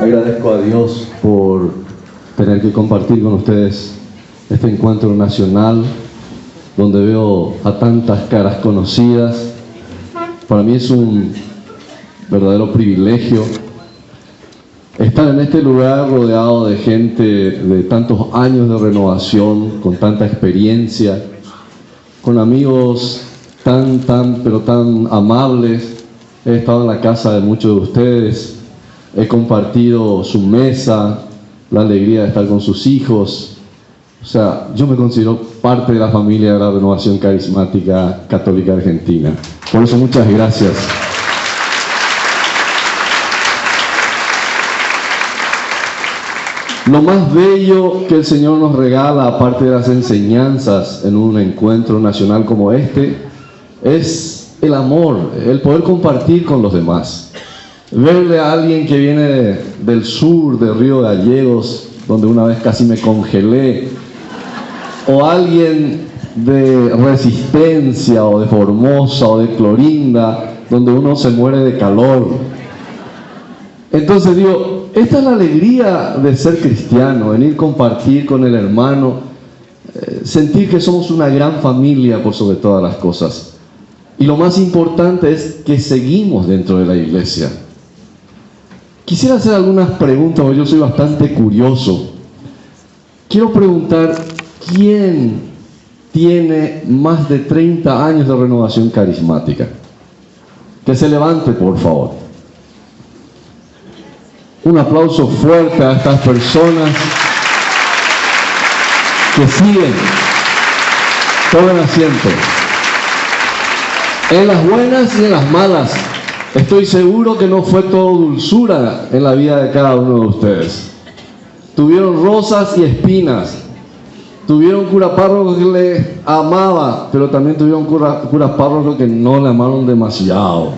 Agradezco a Dios por tener que compartir con ustedes este encuentro nacional donde veo a tantas caras conocidas. Para mí es un verdadero privilegio estar en este lugar rodeado de gente de tantos años de renovación, con tanta experiencia, con amigos pero tan amables. He estado en la casa de muchos de ustedes, he compartido su mesa, la alegría de estar con sus hijos. O sea, yo me considero parte de la familia de la Renovación Carismática Católica Argentina. Por eso, muchas gracias. Lo más bello que el Señor nos regala, aparte de las enseñanzas en un encuentro nacional como este, es el amor, el poder compartir con los demás. Verle a alguien que viene del sur, de Río Gallegos, donde una vez casi me congelé, o alguien de Resistencia, o de Formosa, o de Clorinda, donde uno se muere de calor. Entonces digo, esta es la alegría de ser cristiano, venir compartir con el hermano, sentir que somos una gran familia por sobre todas las cosas. Y lo más importante es que seguimos dentro de la iglesia. Quisiera hacer algunas preguntas, porque yo soy bastante curioso. Quiero preguntar, ¿quién tiene más de 30 años de renovación carismática? Que se levante, por favor. Un aplauso fuerte a estas personas que siguen. Tomen asiento. En las buenas y en las malas. Estoy seguro que no fue todo dulzura en la vida de cada uno de ustedes. Tuvieron rosas y espinas. Tuvieron cura párroco que le amaba, pero también tuvieron cura párroco que no le amaron demasiado.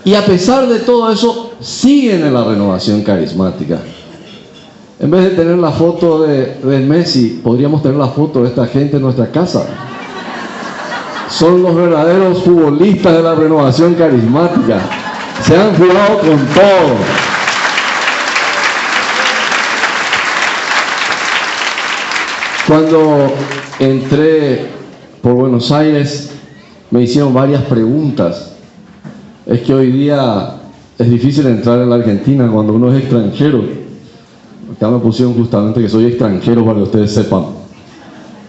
Y a pesar de todo eso, siguen en la renovación carismática. En vez de tener la foto de Messi, podríamos tener la foto de esta gente en nuestra casa. Son los verdaderos futbolistas de la renovación carismática. Se han jugado con todo. Cuando entré por Buenos Aires, me hicieron varias preguntas. Es que hoy día es difícil entrar en la Argentina cuando uno es extranjero. Acá me pusieron justamente que soy extranjero para que ustedes sepan.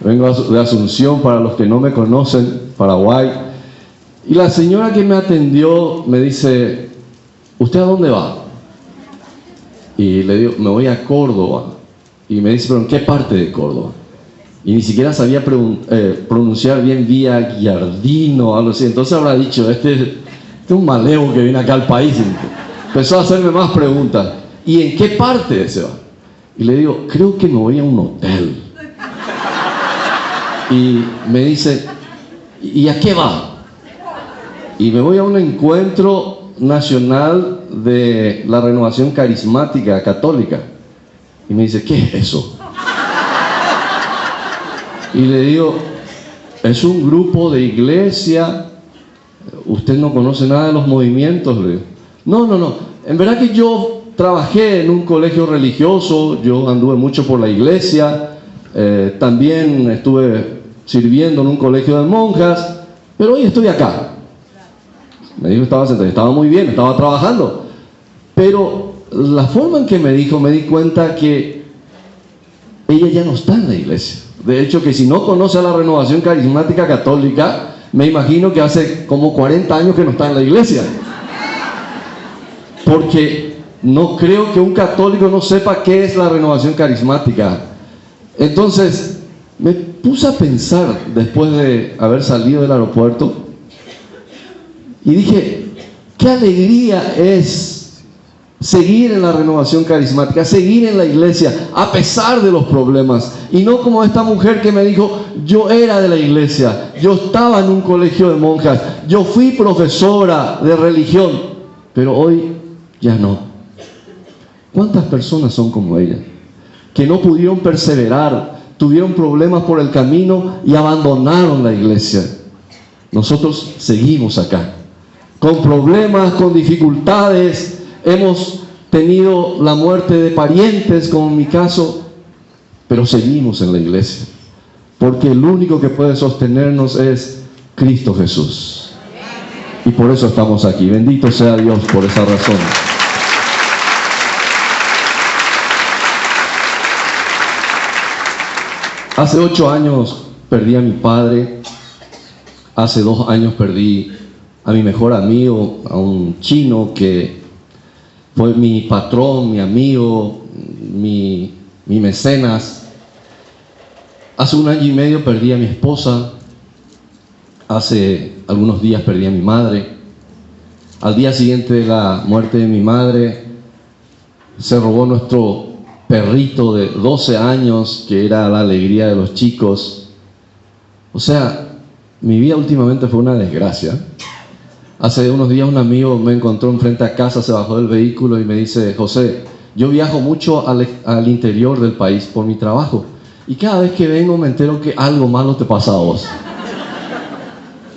Vengo de Asunción, para los que no me conocen, Paraguay. Y la señora que me atendió me dice, ¿usted a dónde va? Y le digo, me voy a Córdoba. Y me dice, ¿pero en qué parte de Córdoba? Y ni siquiera sabía pronunciar bien Villa Giardino o algo así. Entonces habrá dicho, este es un malevo que viene acá al país. Empezó a hacerme más preguntas. ¿Y en qué parte se va? Y le digo, creo que me voy a un hotel. Y me dice, ¿y a qué va? Y me voy a un encuentro nacional de la Renovación Carismática Católica. Y me dice, ¿qué es eso? Y le digo, es un grupo de iglesia. ¿Usted no conoce nada de los movimientos? Le digo, no. En verdad que yo trabajé en un colegio religioso, yo anduve mucho por la iglesia, también estuve sirviendo en un colegio de monjas, pero hoy estoy acá. Me dijo, estaba sentado, estaba muy bien, estaba trabajando. Pero la forma en que me dijo, me di cuenta que ella ya no está en la iglesia. De hecho, que si no conoce a la Renovación Carismática Católica, me imagino que hace como 40 años que no está en la iglesia. Porque no creo que un católico no sepa qué es la Renovación Carismática. Entonces, me puse a pensar después de haber salido del aeropuerto y dije, qué alegría es seguir en la renovación carismática, seguir en la iglesia a pesar de los problemas, y no como esta mujer que me dijo, yo era de la iglesia, yo estaba en un colegio de monjas, yo fui profesora de religión, pero hoy ya no. ¿Cuántas personas son como ella? Que no pudieron perseverar, tuvieron problemas por el camino y abandonaron la iglesia. Nosotros seguimos acá, con problemas, con dificultades. Hemos tenido la muerte de parientes, como en mi caso, pero seguimos en la iglesia, porque el único que puede sostenernos es Cristo Jesús. Y por eso estamos aquí. Bendito sea Dios por esa razón. Hace 8 años perdí a mi padre. Hace 2 años perdí a mi mejor amigo, a un chino que fue mi patrón, mi amigo, mi mecenas. Hace 1 año y medio perdí a mi esposa. Hace algunos días perdí a mi madre. Al día siguiente de la muerte de mi madre, se robó nuestro perrito de 12 años, que era la alegría de los chicos. O sea, mi vida últimamente fue una desgracia. Hace unos días un amigo me encontró enfrente a casa, se bajó del vehículo y me dice: José, yo viajo mucho al interior del país por mi trabajo, y cada vez que vengo me entero que algo malo te pasa a vos.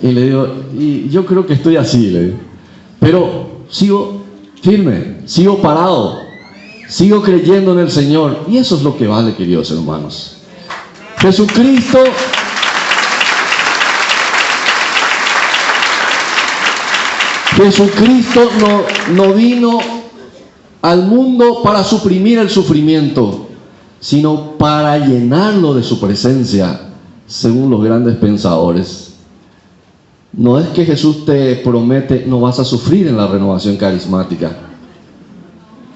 Y le digo, y yo creo que estoy así, le digo, pero sigo firme, sigo parado, sigo creyendo en el Señor, y eso es lo que vale, queridos hermanos. Jesucristo no vino al mundo para suprimir el sufrimiento, sino para llenarlo de su presencia, según los grandes pensadores. No es que Jesús te promete no vas a sufrir en la renovación carismática.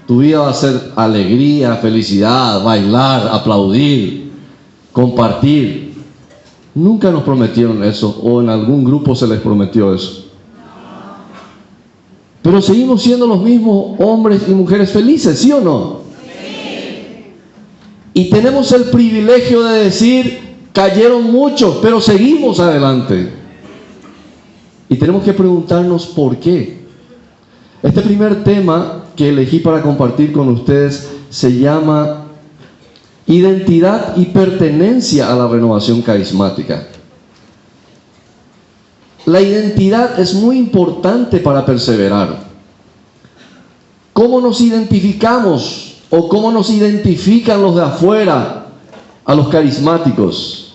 Tu vida va a ser alegría, felicidad, bailar, aplaudir, compartir. Nunca nos prometieron eso, o en algún grupo se les prometió eso. Pero seguimos siendo los mismos hombres y mujeres felices, ¿sí o no? Sí. Y tenemos el privilegio de decir, cayeron muchos, pero seguimos adelante. Y tenemos que preguntarnos por qué. Este primer tema que elegí para compartir con ustedes se llama identidad y pertenencia a la renovación carismática. La identidad es muy importante para perseverar. ¿Cómo nos identificamos o cómo nos identifican los de afuera a los carismáticos?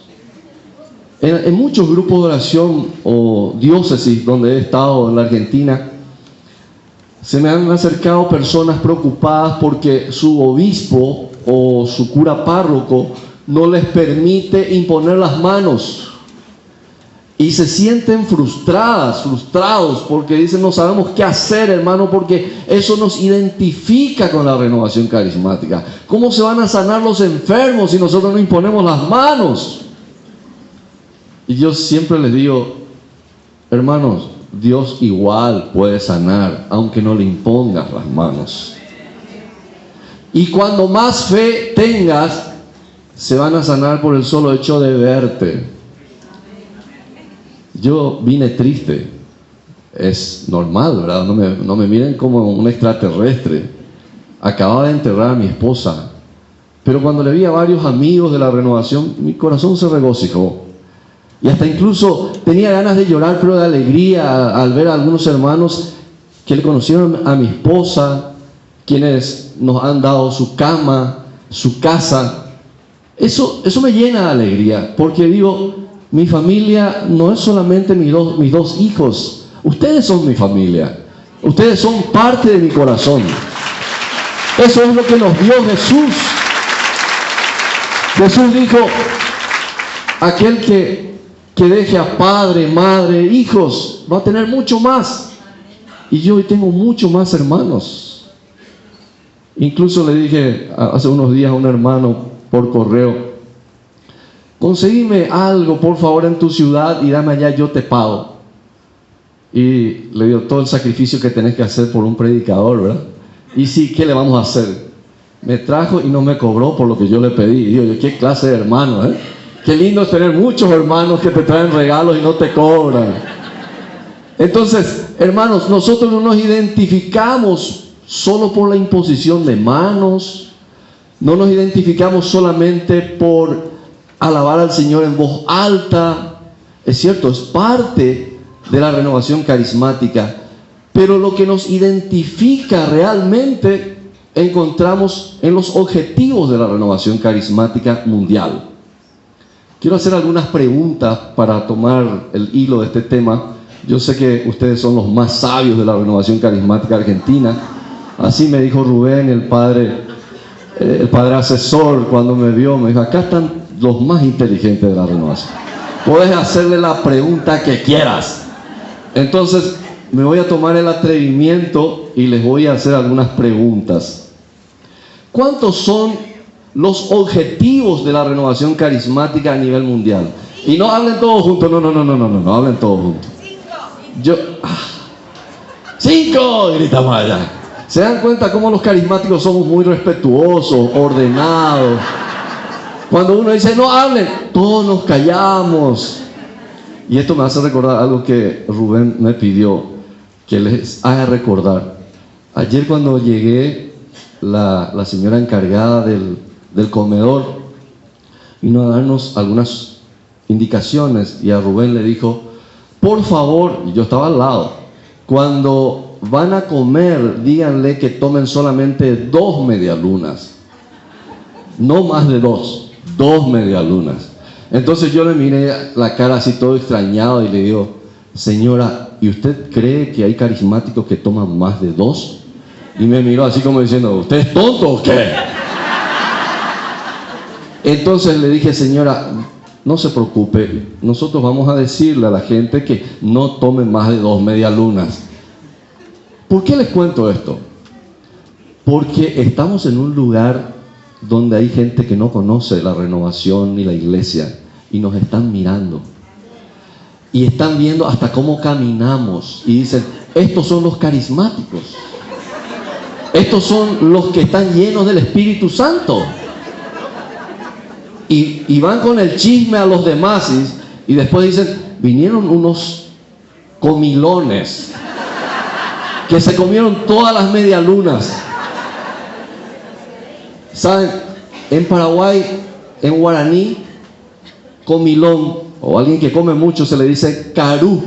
En muchos grupos de oración o diócesis donde he estado en la Argentina, se me han acercado personas preocupadas porque su obispo o su cura párroco no les permite imponer las manos. Y se sienten frustrados, porque dicen, no sabemos qué hacer, hermano, porque eso nos identifica con la renovación carismática. ¿Cómo se van a sanar los enfermos si nosotros no imponemos las manos? Y yo siempre les digo, hermanos, Dios igual puede sanar, aunque no le impongas las manos. Y cuando más fe tengas, se van a sanar por el solo hecho de verte. Yo vine triste, es normal, ¿verdad? No me miren como un extraterrestre. Acababa de enterrar a mi esposa, pero cuando le vi a varios amigos de la renovación, mi corazón se regocijó. Y hasta incluso tenía ganas de llorar, pero de alegría al ver a algunos hermanos que le conocieron a mi esposa, quienes nos han dado su cama, su casa. Eso me llena de alegría, porque digo, mi familia no es solamente mis dos hijos. Ustedes son mi familia. Ustedes son parte de mi corazón. Eso es lo que nos dio Jesús. Jesús dijo, aquel que deje a padre, madre, hijos, va a tener mucho más. Y yo hoy tengo mucho más hermanos. Incluso le dije hace unos días a un hermano por correo, conseguime algo por favor en tu ciudad y dame allá, yo te pago. Y le digo, todo el sacrificio que tenés que hacer por un predicador, ¿verdad? Y sí, ¿qué le vamos a hacer? Me trajo y no me cobró por lo que yo le pedí. Y digo, ¿qué clase de hermano, eh? Qué lindo es tener muchos hermanos que te traen regalos y no te cobran. Entonces, hermanos, nosotros no nos identificamos solo por la imposición de manos, no nos identificamos solamente por alabar al Señor en voz alta. Es cierto, es parte de la renovación carismática, pero lo que nos identifica realmente encontramos en los objetivos de la renovación carismática mundial. Quiero hacer algunas preguntas para tomar el hilo de este tema. Yo sé que ustedes son los más sabios de la renovación carismática argentina. Así me dijo Rubén, el padre asesor, cuando me vio, me dijo: acá están los más inteligentes de la renovación. Puedes hacerle la pregunta que quieras. Entonces, me voy a tomar el atrevimiento y les voy a hacer algunas preguntas. ¿Cuántos son los objetivos de la renovación carismática a nivel mundial? Y no hablen todos juntos, no hablen todos juntos. 5, gritamos allá. ¿Se dan cuenta cómo los carismáticos somos muy respetuosos, ordenados? Cuando uno dice no hablen, todos nos callamos. Y esto me hace recordar algo que Rubén me pidió que les haga recordar. Ayer cuando llegué, la señora encargada del comedor vino a darnos algunas indicaciones y a Rubén le dijo: por favor, y yo estaba al lado, cuando van a comer, díganle que tomen solamente 2 medialunas, no más de 2 medialunas. Entonces yo le miré la cara así todo extrañado y le digo: señora, ¿y usted cree que hay carismáticos que toman más de 2? Y me miró así como diciendo: ¿usted es tonto o qué? Entonces le dije: señora, no se preocupe, nosotros vamos a decirle a la gente que no tomen más de 2 medialunas. ¿Por qué les cuento esto? Porque estamos en un lugar donde hay gente que no conoce la renovación ni la iglesia y nos están mirando. Y están viendo hasta cómo caminamos y dicen: estos son los carismáticos. Estos son los que están llenos del Espíritu Santo. Y van con el chisme a los demás y después dicen: vinieron unos comilones que se comieron todas las medialunas. ¿Saben? En Paraguay, en guaraní, comilón o alguien que come mucho se le dice carú.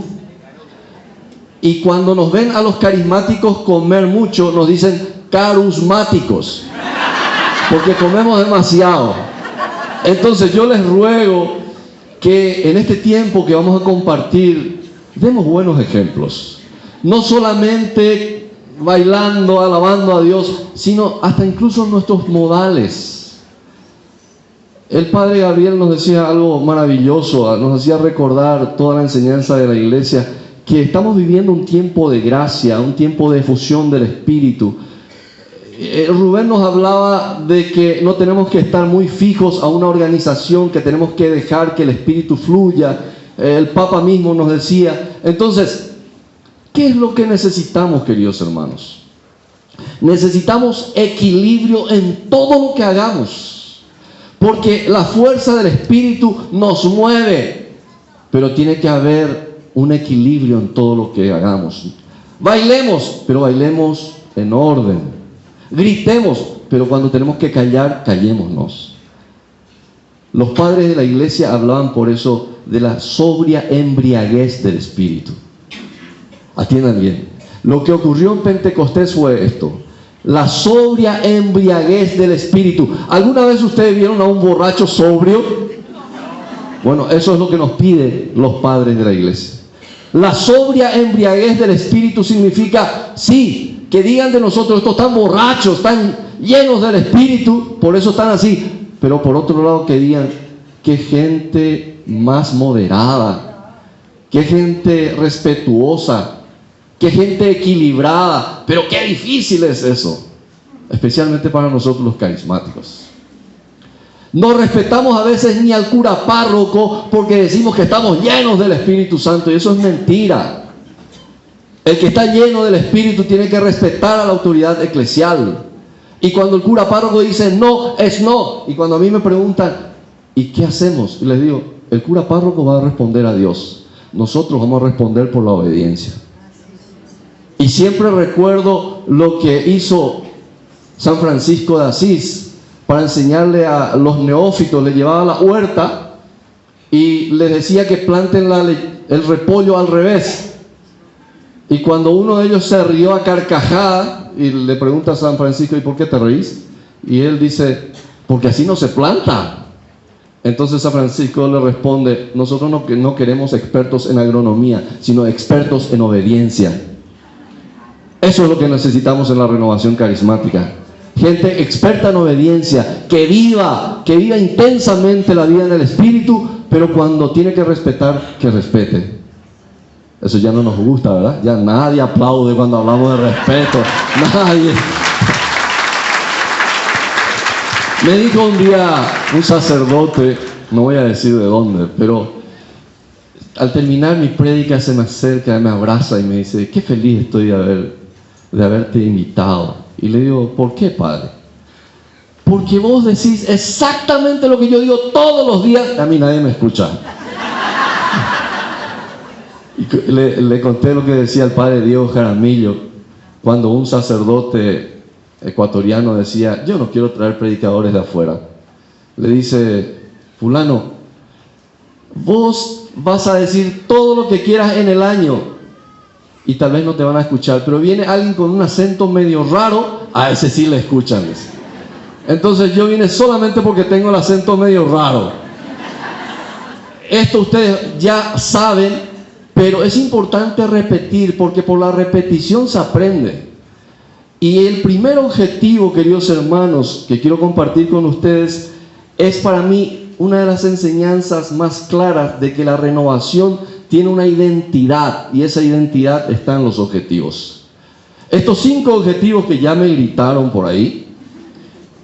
Y cuando nos ven a los carismáticos comer mucho, nos dicen carusmáticos, porque comemos demasiado. Entonces yo les ruego que en este tiempo que vamos a compartir, demos buenos ejemplos. No solamente bailando, alabando a Dios, sino hasta incluso nuestros modales. El padre Gabriel nos decía algo maravilloso, nos hacía recordar toda la enseñanza de la iglesia, que estamos viviendo un tiempo de gracia, un tiempo de efusión del Espíritu. Rubén nos hablaba de que no tenemos que estar muy fijos a una organización, que tenemos que dejar que el Espíritu fluya. El Papa mismo nos decía. Entonces, ¿qué es lo que necesitamos, queridos hermanos? Necesitamos equilibrio en todo lo que hagamos, porque la fuerza del Espíritu nos mueve, pero tiene que haber un equilibrio en todo lo que hagamos. Bailemos, pero bailemos en orden. Gritemos, pero cuando tenemos que callar, callémonos. Los padres de la iglesia hablaban por eso de la sobria embriaguez del Espíritu. Atiendan bien. Lo que ocurrió en Pentecostés fue esto: la sobria embriaguez del Espíritu. ¿Alguna vez ustedes vieron a un borracho sobrio? Bueno, eso es lo que nos piden los padres de la iglesia. La sobria embriaguez del Espíritu significa, sí, que digan de nosotros: estos están borrachos, están llenos del Espíritu, por eso están así. Pero por otro lado, que digan: qué gente más moderada, qué gente respetuosa, qué gente equilibrada. Pero qué difícil es eso, especialmente para nosotros los carismáticos. No respetamos a veces ni al cura párroco porque decimos que estamos llenos del Espíritu Santo, y eso es mentira. El que está lleno del Espíritu tiene que respetar a la autoridad eclesial. Y cuando el cura párroco dice no, es no. Y cuando a mí me preguntan: ¿y qué hacemos? Y les digo: el cura párroco va a responder a Dios. Nosotros vamos a responder por la obediencia. Y siempre recuerdo lo que hizo San Francisco de Asís para enseñarle a los neófitos. Le llevaba a la huerta y les decía que planten el repollo al revés. Y cuando uno de ellos se rió a carcajada y le pregunta a San Francisco, ¿y por qué te reís? Y él dice, porque así no se planta. Entonces San Francisco le responde, nosotros no queremos expertos en agronomía, sino expertos en obediencia. Eso es lo que necesitamos en la renovación carismática. Gente experta en obediencia, que viva intensamente la vida en el Espíritu, pero cuando tiene que respetar, que respete. Eso ya no nos gusta, ¿verdad? Ya nadie aplaude cuando hablamos de respeto. Nadie. Me dijo un día un sacerdote, no voy a decir de dónde, pero al terminar mi prédica se me acerca, me abraza y me dice, qué feliz estoy de haberte invitado. Y le digo, ¿por qué, padre? Porque vos decís exactamente lo que yo digo todos los días. A mí nadie me escucha. Y le conté lo que decía el padre Diego Jaramillo cuando un sacerdote ecuatoriano decía, yo no quiero traer predicadores de afuera. Le dice, fulano, vos vas a decir todo lo que quieras en el año y tal vez no te van a escuchar, pero viene alguien con un acento medio raro, a ese sí le escuchan. Entonces yo vine solamente porque tengo el acento medio raro. Esto ustedes ya saben, pero es importante repetir, porque por la repetición se aprende. Y el primer objetivo, queridos hermanos, que quiero compartir con ustedes, es para mí una de las enseñanzas más claras de que la renovación tiene una identidad, y esa identidad está en los objetivos. Estos 5 objetivos que ya me gritaron por ahí,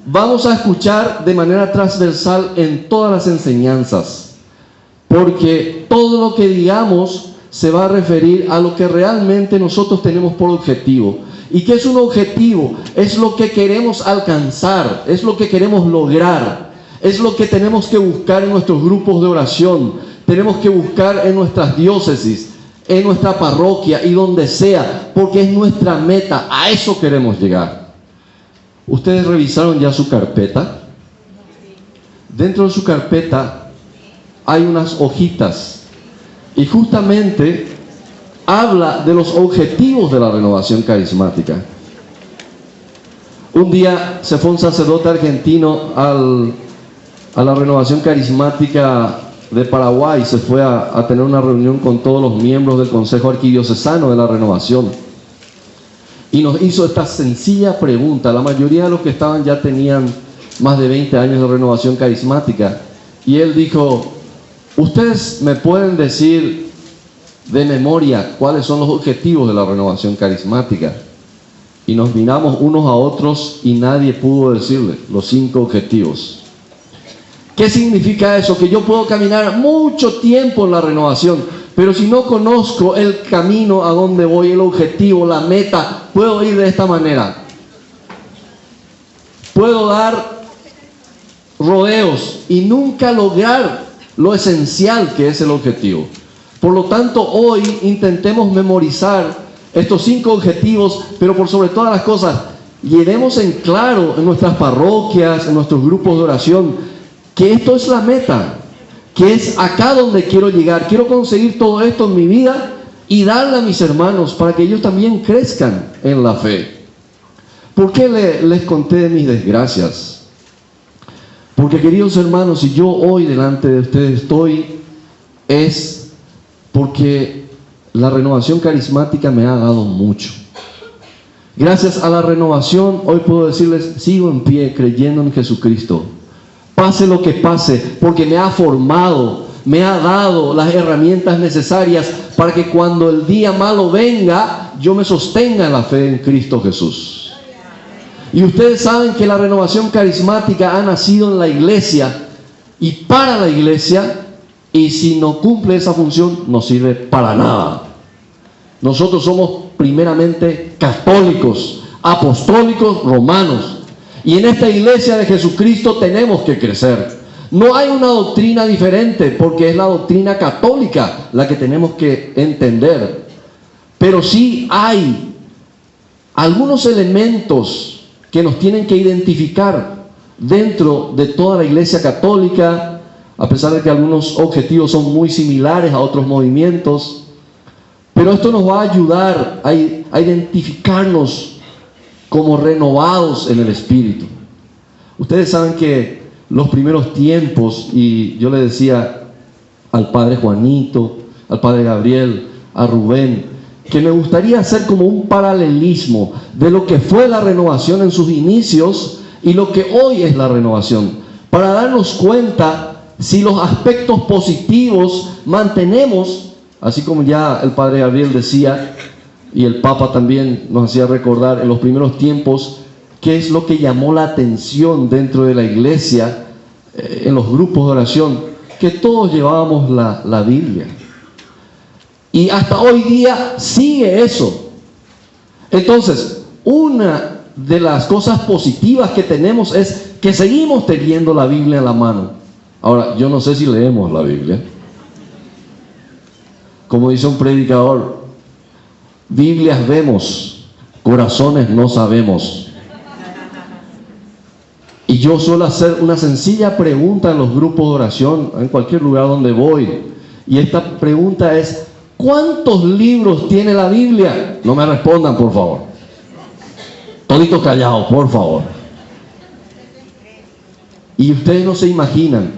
vamos a escuchar de manera transversal en todas las enseñanzas, porque todo lo que digamos se va a referir a lo que realmente nosotros tenemos por objetivo. ¿Y qué es un objetivo? Es lo que queremos alcanzar, es lo que queremos lograr, es lo que tenemos que buscar en nuestros grupos de oración, tenemos que buscar en nuestras diócesis, en nuestra parroquia y donde sea, porque es nuestra meta, a eso queremos llegar. ¿Ustedes revisaron ya su carpeta? Dentro de su carpeta hay unas hojitas y justamente habla de los objetivos de la renovación carismática. Un día se fue un sacerdote argentino a la renovación carismática de Paraguay, se fue a tener una reunión con todos los miembros del Consejo Arquidiocesano de la Renovación y nos hizo esta sencilla pregunta. La mayoría de los que estaban ya tenían más de 20 años de renovación carismática y él dijo, ¿ustedes me pueden decir de memoria cuáles son los objetivos de la renovación carismática? Y nos miramos unos a otros y nadie pudo decirle los 5 objetivos. ¿Qué significa eso? Que yo puedo caminar mucho tiempo en la renovación, pero si no conozco el camino a donde voy, el objetivo, la meta, puedo ir de esta manera. Puedo dar rodeos y nunca lograr lo esencial que es el objetivo. Por lo tanto, hoy intentemos memorizar estos 5 objetivos, pero por sobre todas las cosas, llevemos en claro en nuestras parroquias, en nuestros grupos de oración, que esto es la meta, que es acá donde quiero llegar. Quiero conseguir todo esto en mi vida y darle a mis hermanos para que ellos también crezcan en la fe. ¿Por qué les conté de mis desgracias? Porque, queridos hermanos, si yo hoy delante de ustedes estoy, es porque la renovación carismática me ha dado mucho. Gracias a la renovación, hoy puedo decirles, sigo en pie creyendo en Jesucristo. Pase lo que pase, porque me ha formado, me ha dado las herramientas necesarias para que cuando el día malo venga, yo me sostenga en la fe en Cristo Jesús. Y ustedes saben que la renovación carismática ha nacido en la iglesia y para la iglesia, y si no cumple esa función, no sirve para nada. Nosotros somos primeramente católicos, apostólicos, romanos. Y en esta iglesia de Jesucristo tenemos que crecer. No hay una doctrina diferente, porque es la doctrina católica la que tenemos que entender. Pero sí hay algunos elementos que nos tienen que identificar dentro de toda la iglesia católica, a pesar de que algunos objetivos son muy similares a otros movimientos. Pero esto nos va a ayudar a identificarnos como renovados en el Espíritu. Ustedes saben que los primeros tiempos, y yo le decía al padre Juanito, al padre Gabriel, a Rubén, que me gustaría hacer como un paralelismo de lo que fue la renovación en sus inicios y lo que hoy es la renovación, para darnos cuenta si los aspectos positivos mantenemos, así como ya el padre Gabriel decía, y el Papa también nos hacía recordar en los primeros tiempos, qué es lo que llamó la atención dentro de la iglesia, en los grupos de oración, que todos llevábamos la Biblia. Y hasta hoy día sigue eso. Entonces, una de las cosas positivas que tenemos es que seguimos teniendo la Biblia en la mano. Ahora, yo no sé si leemos la Biblia. Como dice un predicador, Biblias vemos, corazones no sabemos. Y yo suelo hacer una sencilla pregunta en los grupos de oración, en cualquier lugar donde voy. Y esta pregunta es: ¿cuántos libros tiene la Biblia? No me respondan, por favor. Toditos callados, por favor. Y ustedes no se imaginan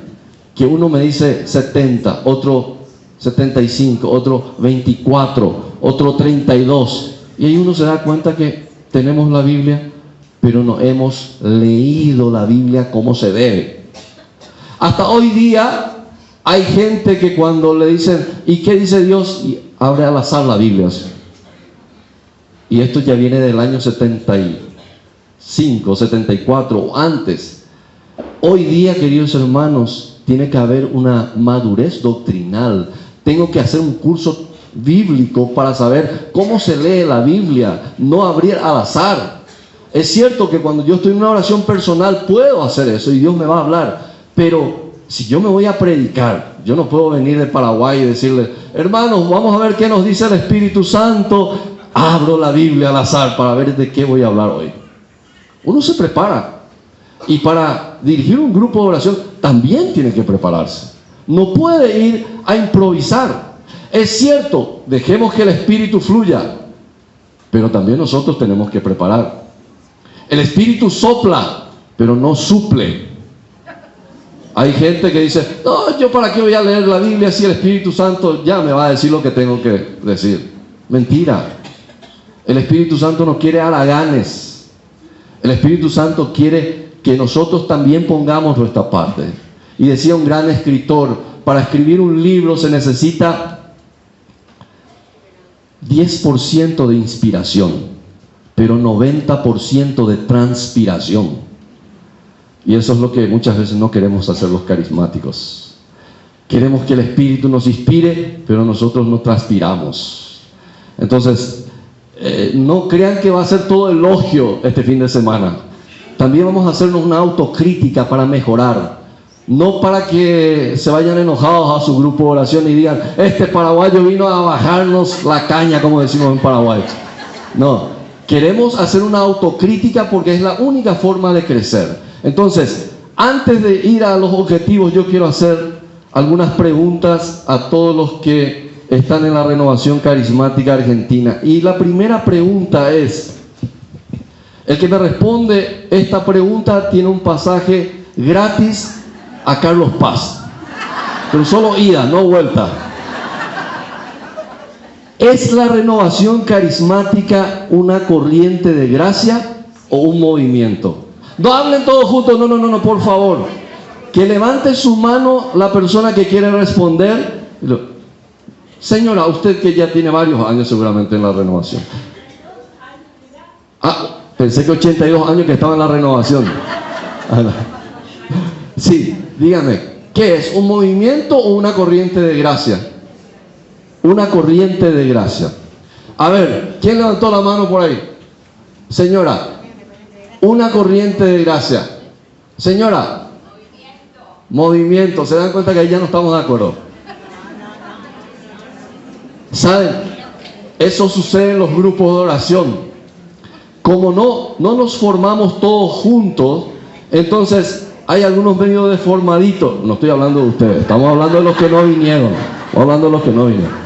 que uno me dice 70, otro 75, otro 24, otro 32. Y ahí uno se da cuenta que tenemos la Biblia, pero no hemos leído la Biblia como se debe. Hasta hoy día hay gente que cuando le dicen, ¿y qué dice Dios? Y abre al azar la Biblia. Y esto ya viene del año 75, 74 o antes. Hoy día, queridos hermanos, tiene que haber una madurez doctrinal. Tengo que hacer un curso bíblico para saber cómo se lee la Biblia, no abrir al azar. Es cierto que cuando yo estoy en una oración personal puedo hacer eso y Dios me va a hablar, pero si yo me voy a predicar, yo no puedo venir de Paraguay y decirle, hermanos, vamos a ver qué nos dice el Espíritu Santo. Abro la Biblia al azar para ver de qué voy a hablar hoy. Uno se prepara. Y para dirigir un grupo de oración también tiene que prepararse. No puede ir a improvisar. Es cierto, dejemos que el Espíritu fluya, pero también nosotros tenemos que preparar. El Espíritu sopla, pero no suple. Hay gente que dice, no, yo para qué voy a leer la Biblia si el Espíritu Santo ya me va a decir lo que tengo que decir. Mentira. El Espíritu Santo no quiere haraganes. El Espíritu Santo quiere que nosotros también pongamos nuestra parte. Y decía un gran escritor, para escribir un libro se necesita 10% de inspiración, pero 90% de transpiración. Y eso es lo que muchas veces no queremos hacer los carismáticos. Queremos que el Espíritu nos inspire, pero nosotros no transpiramos. Entonces, no crean que va a ser todo elogio este fin de semana. También vamos a hacernos una autocrítica para mejorar. No para que se vayan enojados a su grupo de oración y digan, este paraguayo vino a bajarnos la caña, como decimos en Paraguay. No, queremos hacer una autocrítica porque es la única forma de crecer. Entonces, antes de ir a los objetivos, yo quiero hacer algunas preguntas a todos los que están en la Renovación Carismática Argentina. Y la primera pregunta es, el que me responde esta pregunta tiene un pasaje gratis a Carlos Paz, pero solo ida, no vuelta. ¿Es la Renovación Carismática una corriente de gracia o un movimiento? No hablen todos juntos, no, por favor. Que levante su mano la persona que quiere responder. Señora, usted que ya tiene varios años seguramente en la renovación. Pensé que 82 años que estaba en la renovación. Sí, dígame, ¿qué es? ¿Un movimiento o una corriente de gracia? Una corriente de gracia. A ver, ¿quién levantó la mano por ahí? Señora, una corriente de gracia. Señora, movimiento. ¿Se dan cuenta que ahí ya no estamos de acuerdo? ¿Saben? Eso sucede en los grupos de oración. Como no nos formamos todos juntos, entonces hay algunos medio deformaditos. No estoy hablando de ustedes, estamos hablando de los que no vinieron. Estamos hablando de los que no vinieron.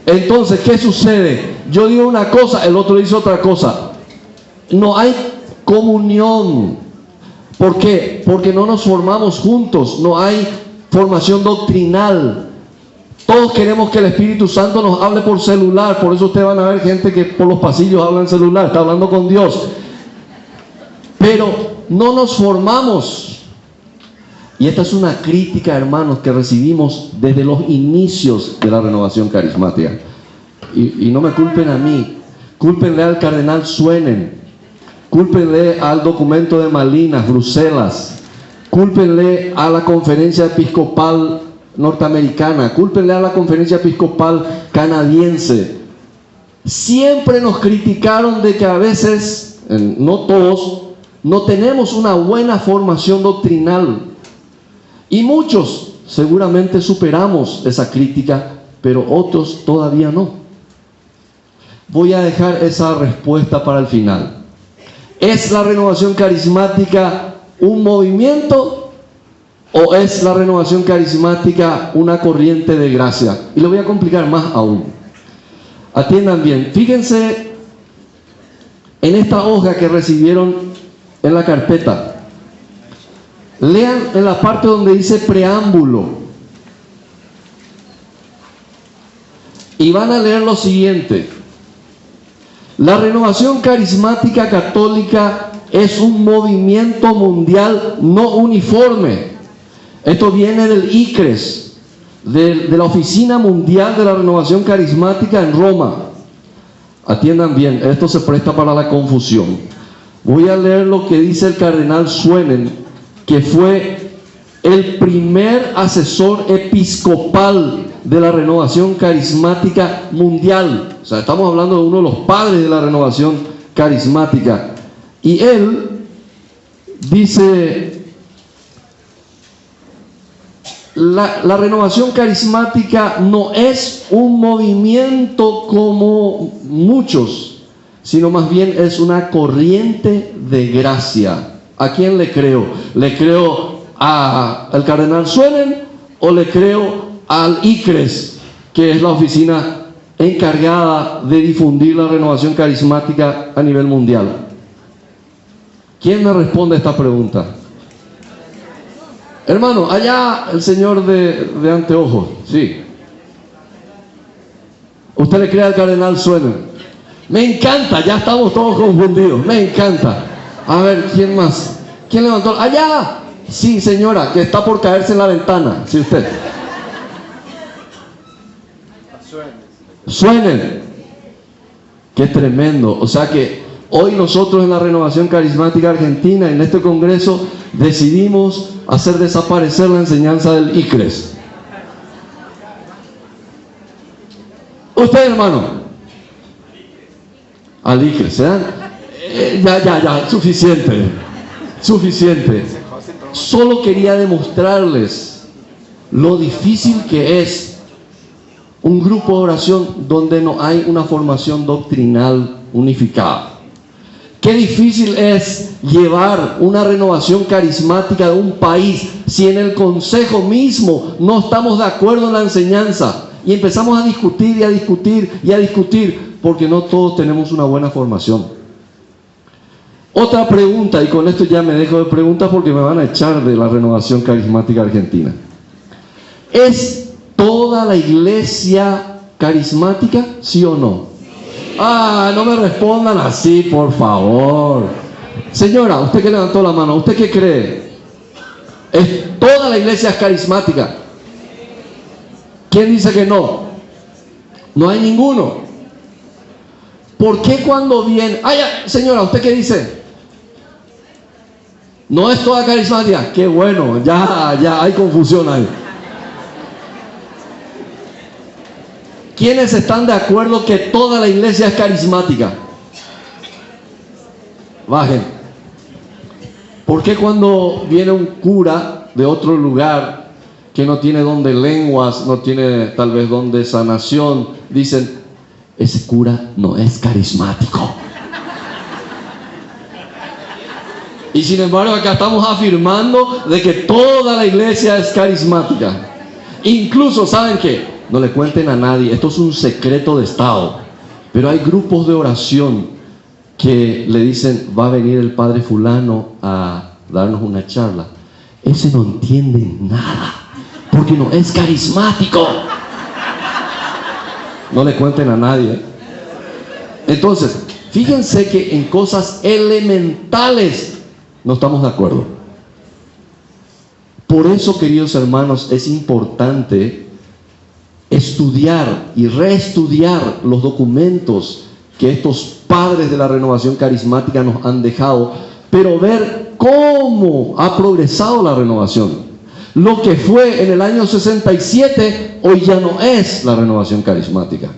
Entonces, ¿qué sucede? Yo digo una cosa, el otro dice otra cosa. No hay comunión. ¿Por qué? Porque no nos formamos juntos, no hay formación doctrinal. Todos queremos que el Espíritu Santo nos hable por celular, por eso ustedes van a ver gente que por los pasillos habla en celular, está hablando con Dios. Pero no nos formamos. Y esta es una crítica, hermanos, que recibimos desde los inicios de la renovación carismática. Y no me culpen a mí, cúlpenle al cardenal Suenen, cúlpenle al documento de Malinas, Bruselas, cúlpenle a la conferencia episcopal norteamericana, cúlpenle a la conferencia episcopal canadiense. Siempre nos criticaron de que a veces, no todos, no tenemos una buena formación doctrinal. Y muchos seguramente superamos esa crítica, pero otros todavía no. Voy a dejar esa respuesta para el final. ¿Es la renovación carismática un movimiento o es la renovación carismática una corriente de gracia? Y lo voy a complicar más aún. Atiendan bien. Fíjense en esta hoja que recibieron en la carpeta. Lean en la parte donde dice preámbulo. Y van a leer lo siguiente. La renovación carismática católica es un movimiento mundial no uniforme. Esto viene del ICRES, de la Oficina Mundial de la Renovación Carismática en Roma. Atiendan bien, esto se presta para la confusión. Voy a leer lo que dice el cardenal Suenen, que fue el primer asesor episcopal de la renovación carismática mundial. O sea, estamos hablando de uno de los padres de la renovación carismática. Y él dice, la renovación carismática no es un movimiento como muchos, sino más bien es una corriente de gracia. ¿A quién le creo? ¿Le creo al cardenal Suenen o le creo al ICRES, que es la oficina encargada de difundir la renovación carismática a nivel mundial? ¿Quién me responde a esta pregunta? Hermano, allá el señor de anteojos, sí. ¿Usted le cree al cardenal Suenen? Me encanta, ya estamos todos confundidos, me encanta. A ver, ¿quién más? ¿Quién levantó? ¡Allá! Sí, señora, que está por caerse en la ventana. Sí, usted. Suenen. Qué tremendo. O sea que hoy nosotros en la Renovación Carismática Argentina, en este congreso, decidimos hacer desaparecer la enseñanza del ICRES. Usted, hermano. Al ICRES, ¿eh? Ya, suficiente. Solo quería demostrarles lo difícil que es un grupo de oración donde no hay una formación doctrinal unificada. Qué difícil es llevar una renovación carismática de un país si en el consejo mismo no estamos de acuerdo en la enseñanza y empezamos a discutir porque no todos tenemos una buena formación. Otra pregunta, y con esto ya me dejo de preguntas porque me van a echar de la Renovación Carismática Argentina. ¿Es toda la iglesia carismática, sí o no? Ah, no me respondan así, por favor. Señora, usted que levantó la mano, ¿usted qué cree? ¿Es toda la iglesia es carismática? ¿Quién dice que no? No hay ninguno. ¿Por qué cuando viene? Ay, señora, ¿usted qué dice? No es toda carismática. Qué bueno, ya hay confusión ahí. ¿Quiénes están de acuerdo que toda la iglesia es carismática? Bajen. ¿Por qué cuando viene un cura de otro lugar que no tiene don de lenguas, no tiene tal vez don de sanación, dicen, ese cura no es carismático? Y sin embargo acá estamos afirmando de que toda la iglesia es carismática. Incluso, ¿saben qué? no le cuenten a nadie, esto es un secreto de Estado. Pero hay grupos de oración que le dicen, va a venir el padre fulano a darnos una charla. Ese no entiende nada, porque no es carismático. No le cuenten a nadie. Entonces, fíjense que en cosas elementales no estamos de acuerdo. Por eso, queridos hermanos, es importante estudiar y reestudiar los documentos que estos padres de la renovación carismática nos han dejado, pero ver cómo ha progresado la renovación. Lo que fue en el año 67, hoy ya no es la renovación carismática.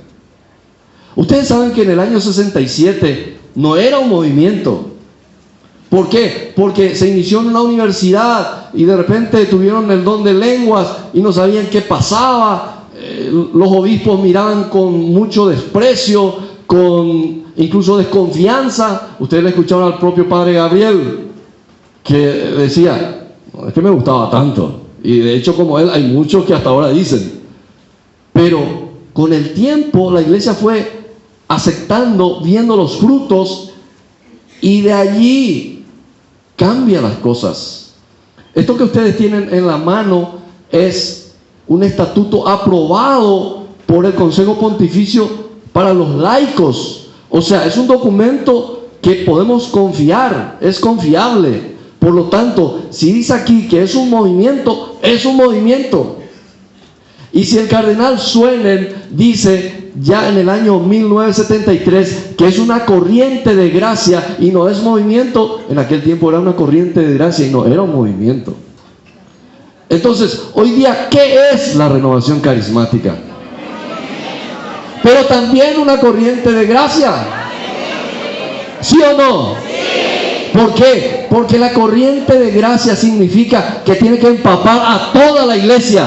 Ustedes saben que en el año 67 no era un movimiento. ¿Por qué? Porque se inició en una universidad y de repente tuvieron el don de lenguas y no sabían qué pasaba. Los obispos miraban con mucho desprecio, con incluso desconfianza. Ustedes le escucharon al propio padre Gabriel, que decía, no, es que me gustaba tanto. Y de hecho, como él, hay muchos que hasta ahora dicen. Pero con el tiempo la iglesia fue aceptando, viendo los frutos, y de allí cambian las cosas. Esto que ustedes tienen en la mano es un estatuto aprobado por el Consejo Pontificio para los laicos. O sea, es un documento que podemos confiar, es confiable. Por lo tanto, si dice aquí que es un movimiento, es un movimiento. Y si el cardenal Suenen dice ya en el año 1973 que es una corriente de gracia y no es movimiento, en aquel tiempo era una corriente de gracia y no era un movimiento. Entonces, hoy día, ¿qué es la renovación carismática? Pero también una corriente de gracia. ¿Sí o no? ¿Por qué? Porque la corriente de gracia significa que tiene que empapar a toda la iglesia.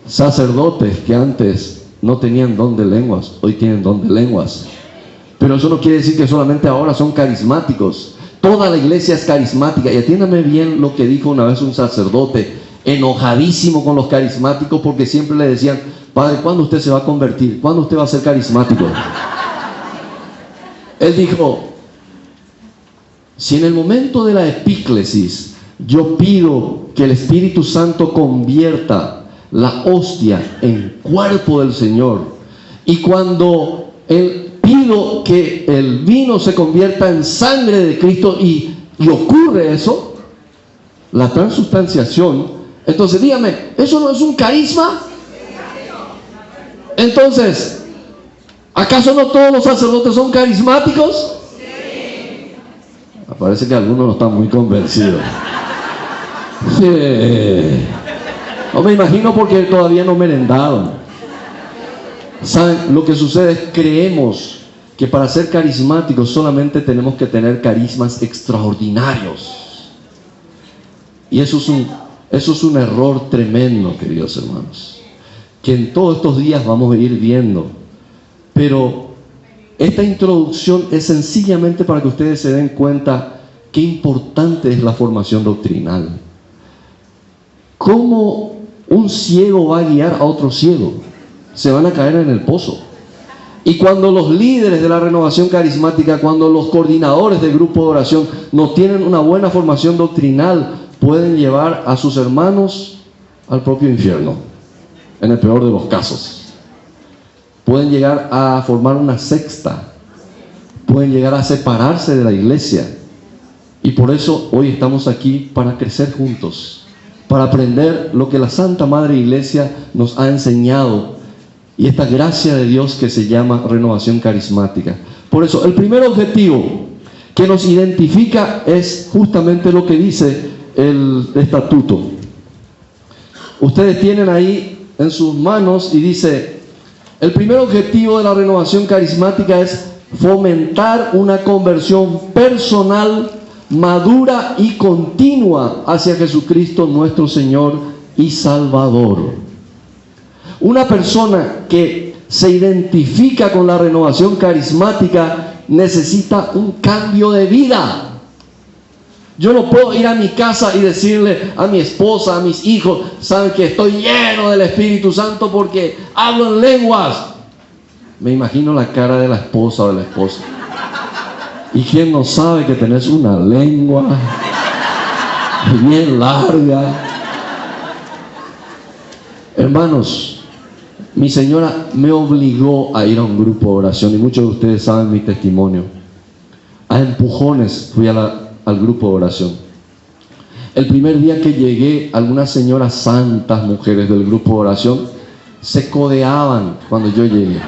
Sacerdotes que antes no tenían don de lenguas, hoy tienen don de lenguas. Pero eso no quiere decir que solamente ahora son carismáticos. Toda la iglesia es carismática. Y atiéndame bien lo que dijo una vez un sacerdote, enojadísimo con los carismáticos, porque siempre le decían, padre, ¿cuándo usted se va a convertir? ¿Cuándo usted va a ser carismático? Él dijo, si en el momento de la epíclesis yo pido que el Espíritu Santo convierta la hostia en cuerpo del Señor, y cuando pido que el vino se convierta en sangre de Cristo y ocurre eso, la transustanciación, entonces dígame, ¿eso no es un carisma? Entonces, ¿acaso no todos los sacerdotes son carismáticos? Parece que algunos no están muy convencidos. Sí. No me imagino porque todavía no merendaron. ¿Saben? Lo que sucede es que creemos que para ser carismáticos solamente tenemos que tener carismas extraordinarios. Y eso es un error tremendo, queridos hermanos, que en todos estos días vamos a ir viendo. Pero esta introducción es sencillamente para que ustedes se den cuenta qué importante es la formación doctrinal. ¿Cómo un ciego va a guiar a otro ciego? Se van a caer en el pozo. Y cuando los líderes de la renovación carismática, cuando los coordinadores del grupo de oración no tienen una buena formación doctrinal, pueden llevar a sus hermanos al propio infierno, en el peor de los casos. Pueden llegar a formar una secta, pueden llegar a separarse de la iglesia. Y por eso hoy estamos aquí para crecer juntos, para aprender lo que la Santa Madre Iglesia nos ha enseñado, y esta gracia de Dios que se llama renovación carismática. Por eso, el primer objetivo que nos identifica es justamente lo que dice el estatuto. Ustedes tienen ahí en sus manos y dice, el primer objetivo de la renovación carismática es fomentar una conversión personal, madura y continua hacia Jesucristo nuestro Señor y Salvador. Una persona que se identifica con la renovación carismática necesita un cambio de vida. Yo no puedo ir a mi casa y decirle a mi esposa, a mis hijos, saben que estoy lleno del Espíritu Santo porque hablo en lenguas. Me imagino la cara de la esposa o del esposo. ¿Y quién no sabe que tenés una lengua bien larga? Hermanos, mi señora me obligó a ir a un grupo de oración y muchos de ustedes saben mi testimonio. A empujones fui al grupo de oración. El primer día que llegué, algunas señoras santas, mujeres del grupo de oración, se codeaban cuando yo llegué.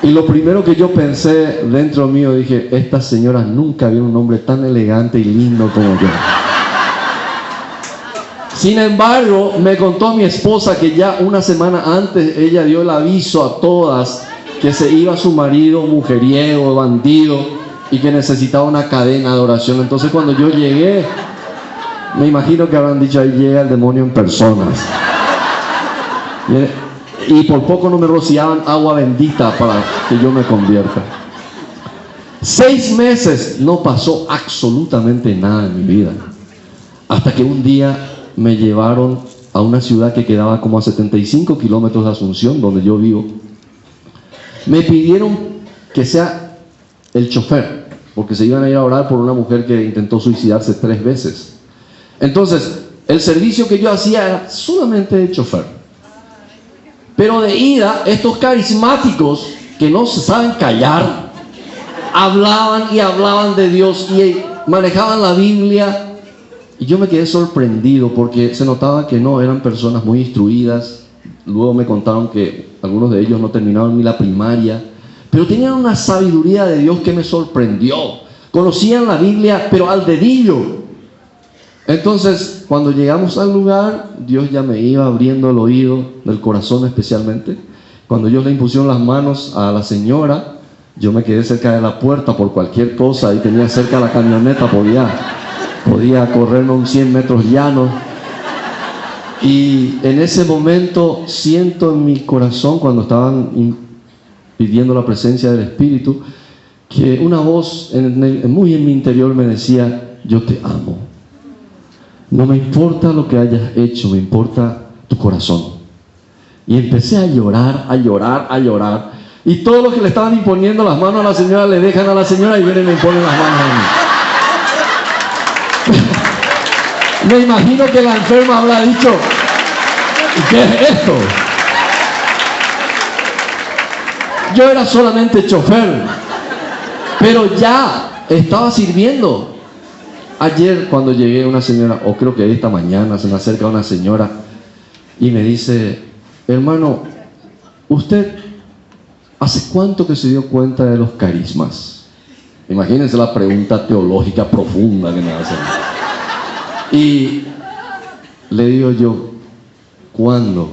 Y lo primero que yo pensé dentro mío, dije, estas señoras nunca vieron un hombre tan elegante y lindo como yo. Sin embargo, me contó mi esposa que ya una semana antes ella dio el aviso a todas que se iba su marido mujeriego, bandido, y que necesitaba una cadena de oración. Entonces cuando yo llegué, me imagino que habrán dicho, ahí llega el demonio en personas. Y por poco no me rociaban agua bendita para que yo me convierta. 6 meses no pasó absolutamente nada en mi vida. Hasta que un día me llevaron a una ciudad que quedaba como a 75 kilómetros de Asunción, donde yo vivo. Me pidieron que sea el chofer, porque se iban a ir a orar por una mujer que intentó suicidarse 3 veces. Entonces, el servicio que yo hacía era solamente de chofer. Pero de ida, estos carismáticos que no se saben callar, hablaban y hablaban de Dios y manejaban la Biblia. Y yo me quedé sorprendido porque se notaba que no eran personas muy instruidas. Luego me contaron que algunos de ellos no terminaron ni la primaria, pero tenían una sabiduría de Dios que me sorprendió. Conocían la Biblia, pero al dedillo. Entonces, cuando llegamos al lugar, Dios ya me iba abriendo el oído del corazón especialmente. Cuando Dios le impusieron las manos a la señora, yo me quedé cerca de la puerta por cualquier cosa. Ahí tenía cerca la camioneta, podía correrme un 100 metros llanos. Y en ese momento siento en mi corazón, cuando estaban pidiendo la presencia del Espíritu, que una voz muy en mi interior me decía, yo te amo. No me importa lo que hayas hecho, me importa tu corazón. Y empecé a llorar, a llorar, a llorar. Y todos los que le estaban imponiendo las manos a la señora, le dejan a la señora y vienen y me imponen las manos a mí. Me imagino que la enferma habrá dicho, ¿qué es esto? Yo era solamente chofer, pero ya estaba sirviendo. Ayer cuando llegué una señora, o creo que esta mañana, se me acerca una señora y me dice, hermano, ¿usted hace cuánto que se dio cuenta de los carismas? Imagínense la pregunta teológica profunda que me hacen. Y le digo yo, ¿cuándo?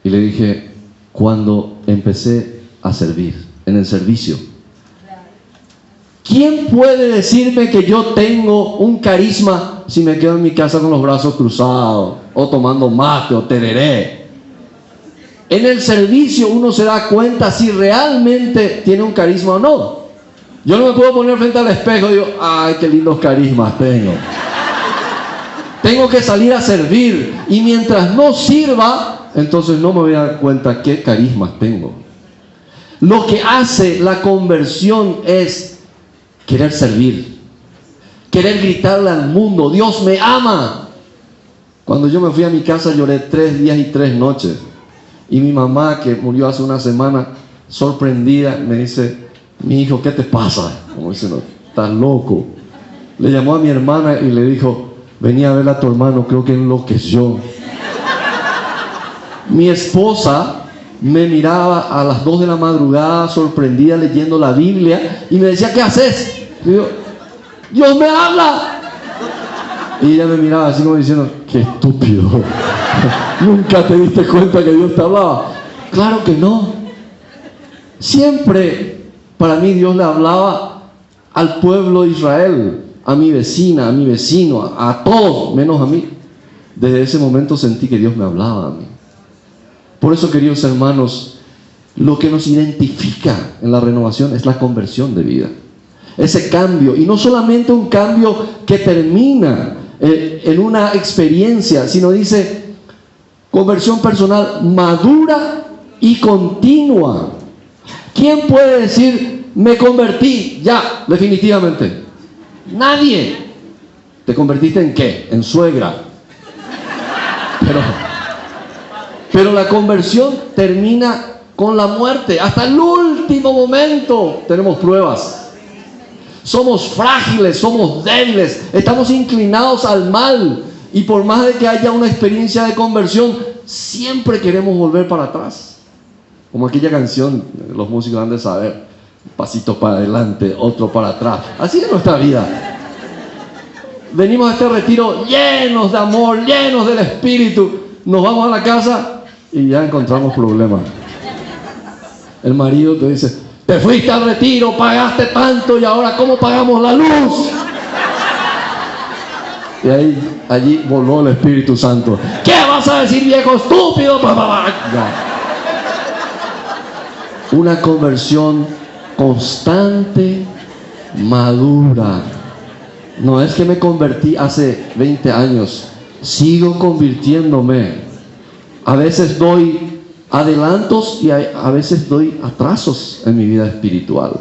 Y le dije, cuando empecé a servir, en el servicio. ¿Quién puede decirme que yo tengo un carisma si me quedo en mi casa con los brazos cruzados, o tomando mate o tereré? En el servicio uno se da cuenta si realmente tiene un carisma o no. Yo no me puedo poner frente al espejo y digo, ay, qué lindos carismas tengo. Tengo que salir a servir, y mientras no sirva, entonces no me voy a dar cuenta qué carismas tengo. Lo que hace la conversión es querer servir, querer gritarle al mundo, Dios me ama. Cuando yo me fui a mi casa lloré 3 días y 3 noches. Y mi mamá, que murió hace una semana, sorprendida, me dice, mi hijo, ¿qué te pasa? Como diciendo, estás loco. Le llamó a mi hermana y le dijo, vení a ver a tu hermano, creo que enloqueció. Mi esposa me miraba a las 2 de la madrugada, sorprendida, leyendo la Biblia, y me decía, ¿qué haces? Y yo, Dios me habla. Y ella me miraba así como diciendo, qué estúpido. ¿Nunca te diste cuenta que Dios te hablaba? Claro que no. Siempre para mí Dios le hablaba al pueblo de Israel, a mi vecina, a mi vecino, a todos, menos a mí. Desde ese momento sentí que Dios me hablaba a mí. Por eso, queridos hermanos, lo que nos identifica en la renovación es la conversión de vida. ese cambio. Y no solamente un cambio que termina en una experiencia, sino dice, conversión personal madura y continua. ¿Quién puede decir, me convertí ya, definitivamente? Nadie. ¿Te convertiste en qué? En suegra. Pero la conversión termina con la muerte. Hasta el último momento tenemos pruebas. Somos frágiles, somos débiles, estamos inclinados al mal. Y por más de que haya una experiencia de conversión, siempre queremos volver para atrás. Como aquella canción, los músicos han de saber, un pasito para adelante, otro para atrás. Así es nuestra vida. Venimos a este retiro llenos de amor, llenos del Espíritu. Nos vamos a la casa y ya encontramos problemas. El marido te dice, te fuiste al retiro, pagaste tanto y ahora ¿cómo pagamos la luz? Y allí voló el Espíritu Santo. ¿Qué vas a decir, viejo estúpido? Ya. Una conversión constante, madura. No es que me convertí hace 20 años, sigo convirtiéndome. A veces doy adelantos y a veces doy atrasos en mi vida espiritual.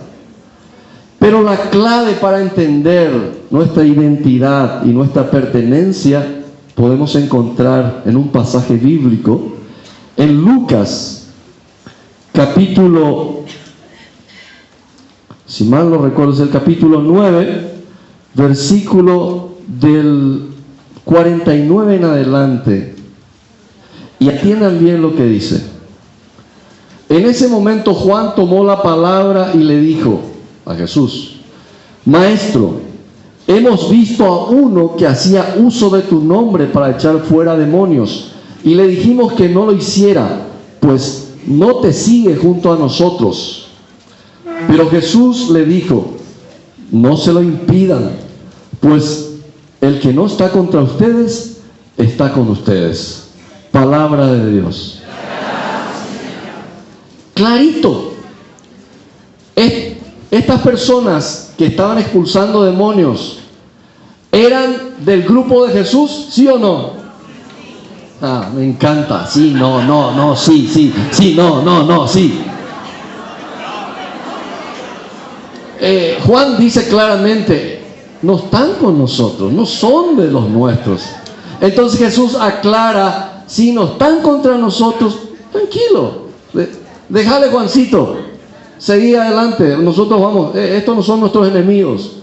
Pero la clave para entender nuestra identidad y nuestra pertenencia podemos encontrar en un pasaje bíblico en Lucas, capítulo, si mal no recuerdo, es el capítulo 9, versículo del 49 en adelante. Y atiendan bien lo que dice. En ese momento Juan tomó la palabra y le dijo a Jesús, Maestro, hemos visto a uno que hacía uso de tu nombre para echar fuera demonios, y le dijimos que no lo hiciera, pues no te sigue junto a nosotros. Pero Jesús le dijo, no se lo impidan, pues el que no está contra ustedes, está con ustedes. Palabra de Dios. Clarito. Estas personas que estaban expulsando demonios, ¿eran del grupo de Jesús? ¿Sí o no? Ah, me encanta. Sí, no, sí, sí. Juan dice claramente, no están con nosotros, no son de los nuestros. Entonces Jesús aclara, si no están contra nosotros, tranquilo, déjale, Juancito, seguí adelante, nosotros vamos, estos no son nuestros enemigos.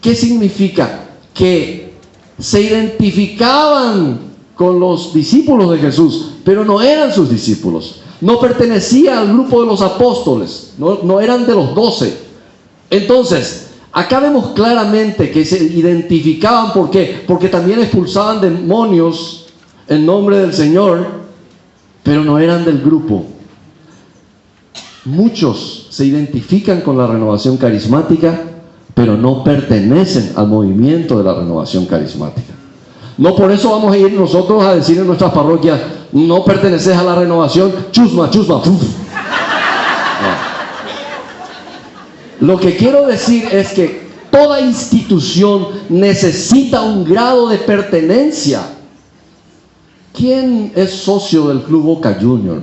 ¿Qué significa? Que se identificaban con los discípulos de Jesús, pero no eran sus discípulos, no pertenecían al grupo de los apóstoles, no eran de los 12. Entonces, acá vemos claramente que se identificaban. ¿Por qué? Porque también expulsaban demonios en nombre del Señor, pero no eran del grupo. Muchos se identifican con la renovación carismática, pero no pertenecen al movimiento de la renovación carismática. No por eso vamos a ir nosotros a decir en nuestras parroquias, no perteneces a la renovación, chusma, puf. Lo que quiero decir es que toda institución necesita un grado de pertenencia. ¿Quién es socio del Club Boca Junior?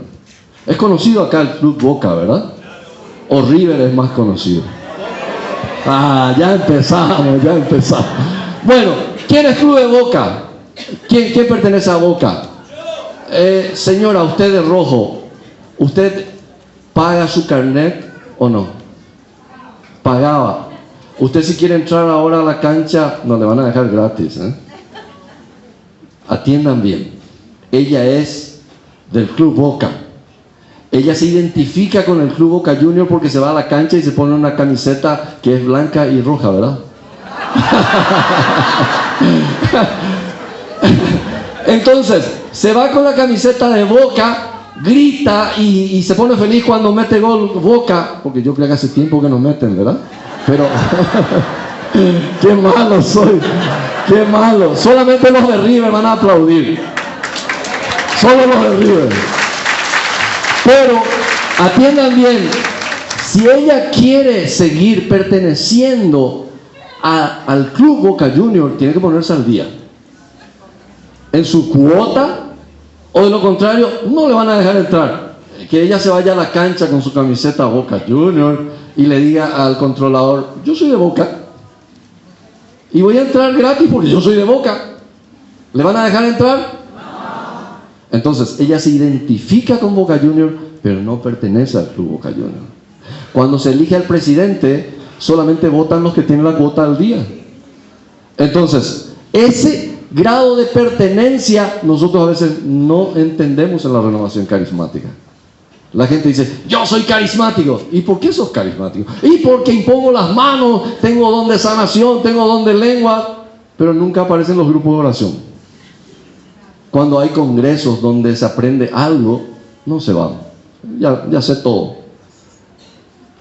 Es conocido acá el Club Boca, ¿verdad? O River es más conocido. Ah, ya empezamos. Bueno, ¿quién es Club de Boca? ¿Quién pertenece a Boca? Señora, usted de rojo, ¿usted paga su carnet o no? Pagaba. Usted, si quiere entrar ahora a la cancha, no le van a dejar gratis, ¿eh? Atiendan bien. Ella es del Club Boca. Ella se identifica con el Club Boca Junior porque se va a la cancha y se pone una camiseta que es blanca y roja, ¿verdad? Entonces, se va con la camiseta de Boca, grita y se pone feliz cuando mete gol Boca, porque yo creo que hace tiempo que nos meten, ¿verdad? Pero qué malo soy, qué malo. Solamente los de River van a aplaudir, solo los de River. Pero atiendan bien, Si ella quiere seguir perteneciendo al Club Boca Juniors, tiene que ponerse al día en su cuota, o de lo contrario, no le van a dejar entrar. Que ella se vaya a la cancha con su camiseta Boca Juniors y le diga al controlador: yo soy de Boca y voy a entrar gratis porque yo soy de Boca. ¿Le van a dejar entrar? Entonces, ella se identifica con Boca Juniors, pero no pertenece al Club Boca Juniors. Cuando se elige al presidente, solamente votan los que tienen la cuota al día. Entonces, ese grado de pertenencia nosotros a veces no entendemos en la renovación carismática. La gente dice: yo soy carismático. ¿Y por qué sos carismático? Y porque impongo las manos, tengo don de sanación, tengo don de lengua, pero nunca aparecen los grupos de oración. Cuando hay congresos donde se aprende algo, no se van. Ya sé todo.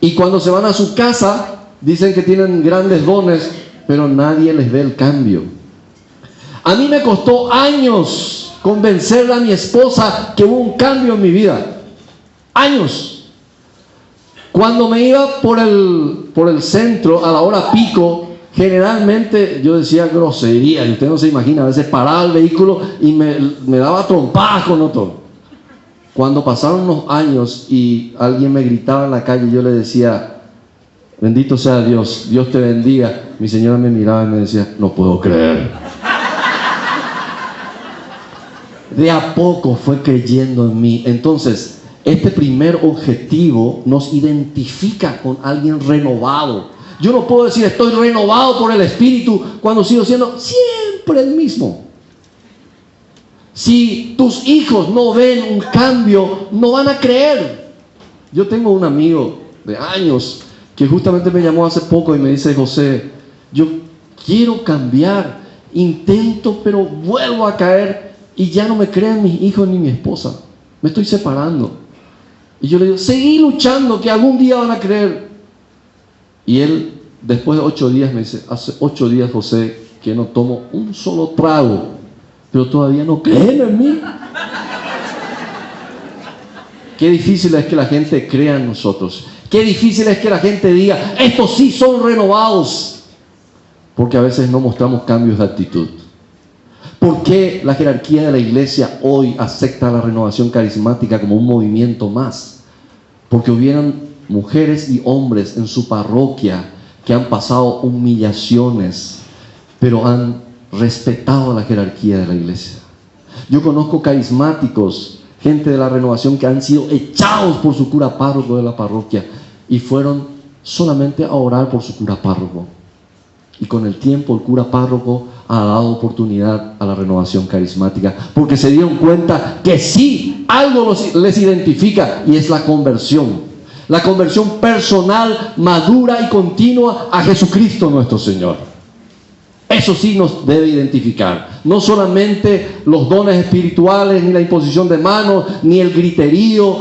Y cuando se van a su casa, dicen que tienen grandes dones, pero nadie les ve el cambio. A mí me costó años convencerle a mi esposa que hubo un cambio en mi vida. Años. Cuando me iba por el centro a la hora pico, generalmente yo decía grosería, y usted no se imagina, a veces paraba el vehículo y me daba trompadas con otro. Cuando pasaron unos años y alguien me gritaba en la calle, yo le decía: bendito sea Dios, Dios te bendiga. Mi señora me miraba y me decía: no puedo creer. De a poco fue creyendo en mí. Entonces, este primer objetivo nos identifica con alguien renovado. Yo no puedo decir estoy renovado por el Espíritu cuando sigo siendo siempre el mismo. Si tus hijos no ven un cambio, no van a creer. Yo tengo un amigo de años que justamente me llamó hace poco y me dice: José, yo quiero cambiar, intento, pero vuelvo a caer y ya no me creen mis hijos ni mi esposa. Me estoy separando. Y yo le digo: seguí luchando, que algún día van a creer. Y él, después de 8 días, me dice: hace 8 días, José, que no tomo un solo trago, pero todavía no creen en mí. Qué difícil es que la gente crea en nosotros. Qué difícil es que la gente diga: estos sí son renovados. Porque a veces no mostramos cambios de actitud. ¿Por qué la jerarquía de la iglesia hoy acepta la renovación carismática como un movimiento más? Porque hubieran mujeres y hombres en su parroquia que han pasado humillaciones, pero han respetado la jerarquía de la iglesia. Yo conozco carismáticos, gente de la renovación, que han sido echados por su cura párroco de la parroquia y fueron solamente a orar por su cura párroco. Y con el tiempo el cura párroco ha dado oportunidad a la renovación carismática, porque se dieron cuenta que sí, algo les identifica, y es la conversión. La conversión personal, madura y continua a Jesucristo nuestro Señor. Eso sí nos debe identificar. No solamente los dones espirituales, ni la imposición de manos, ni el griterío,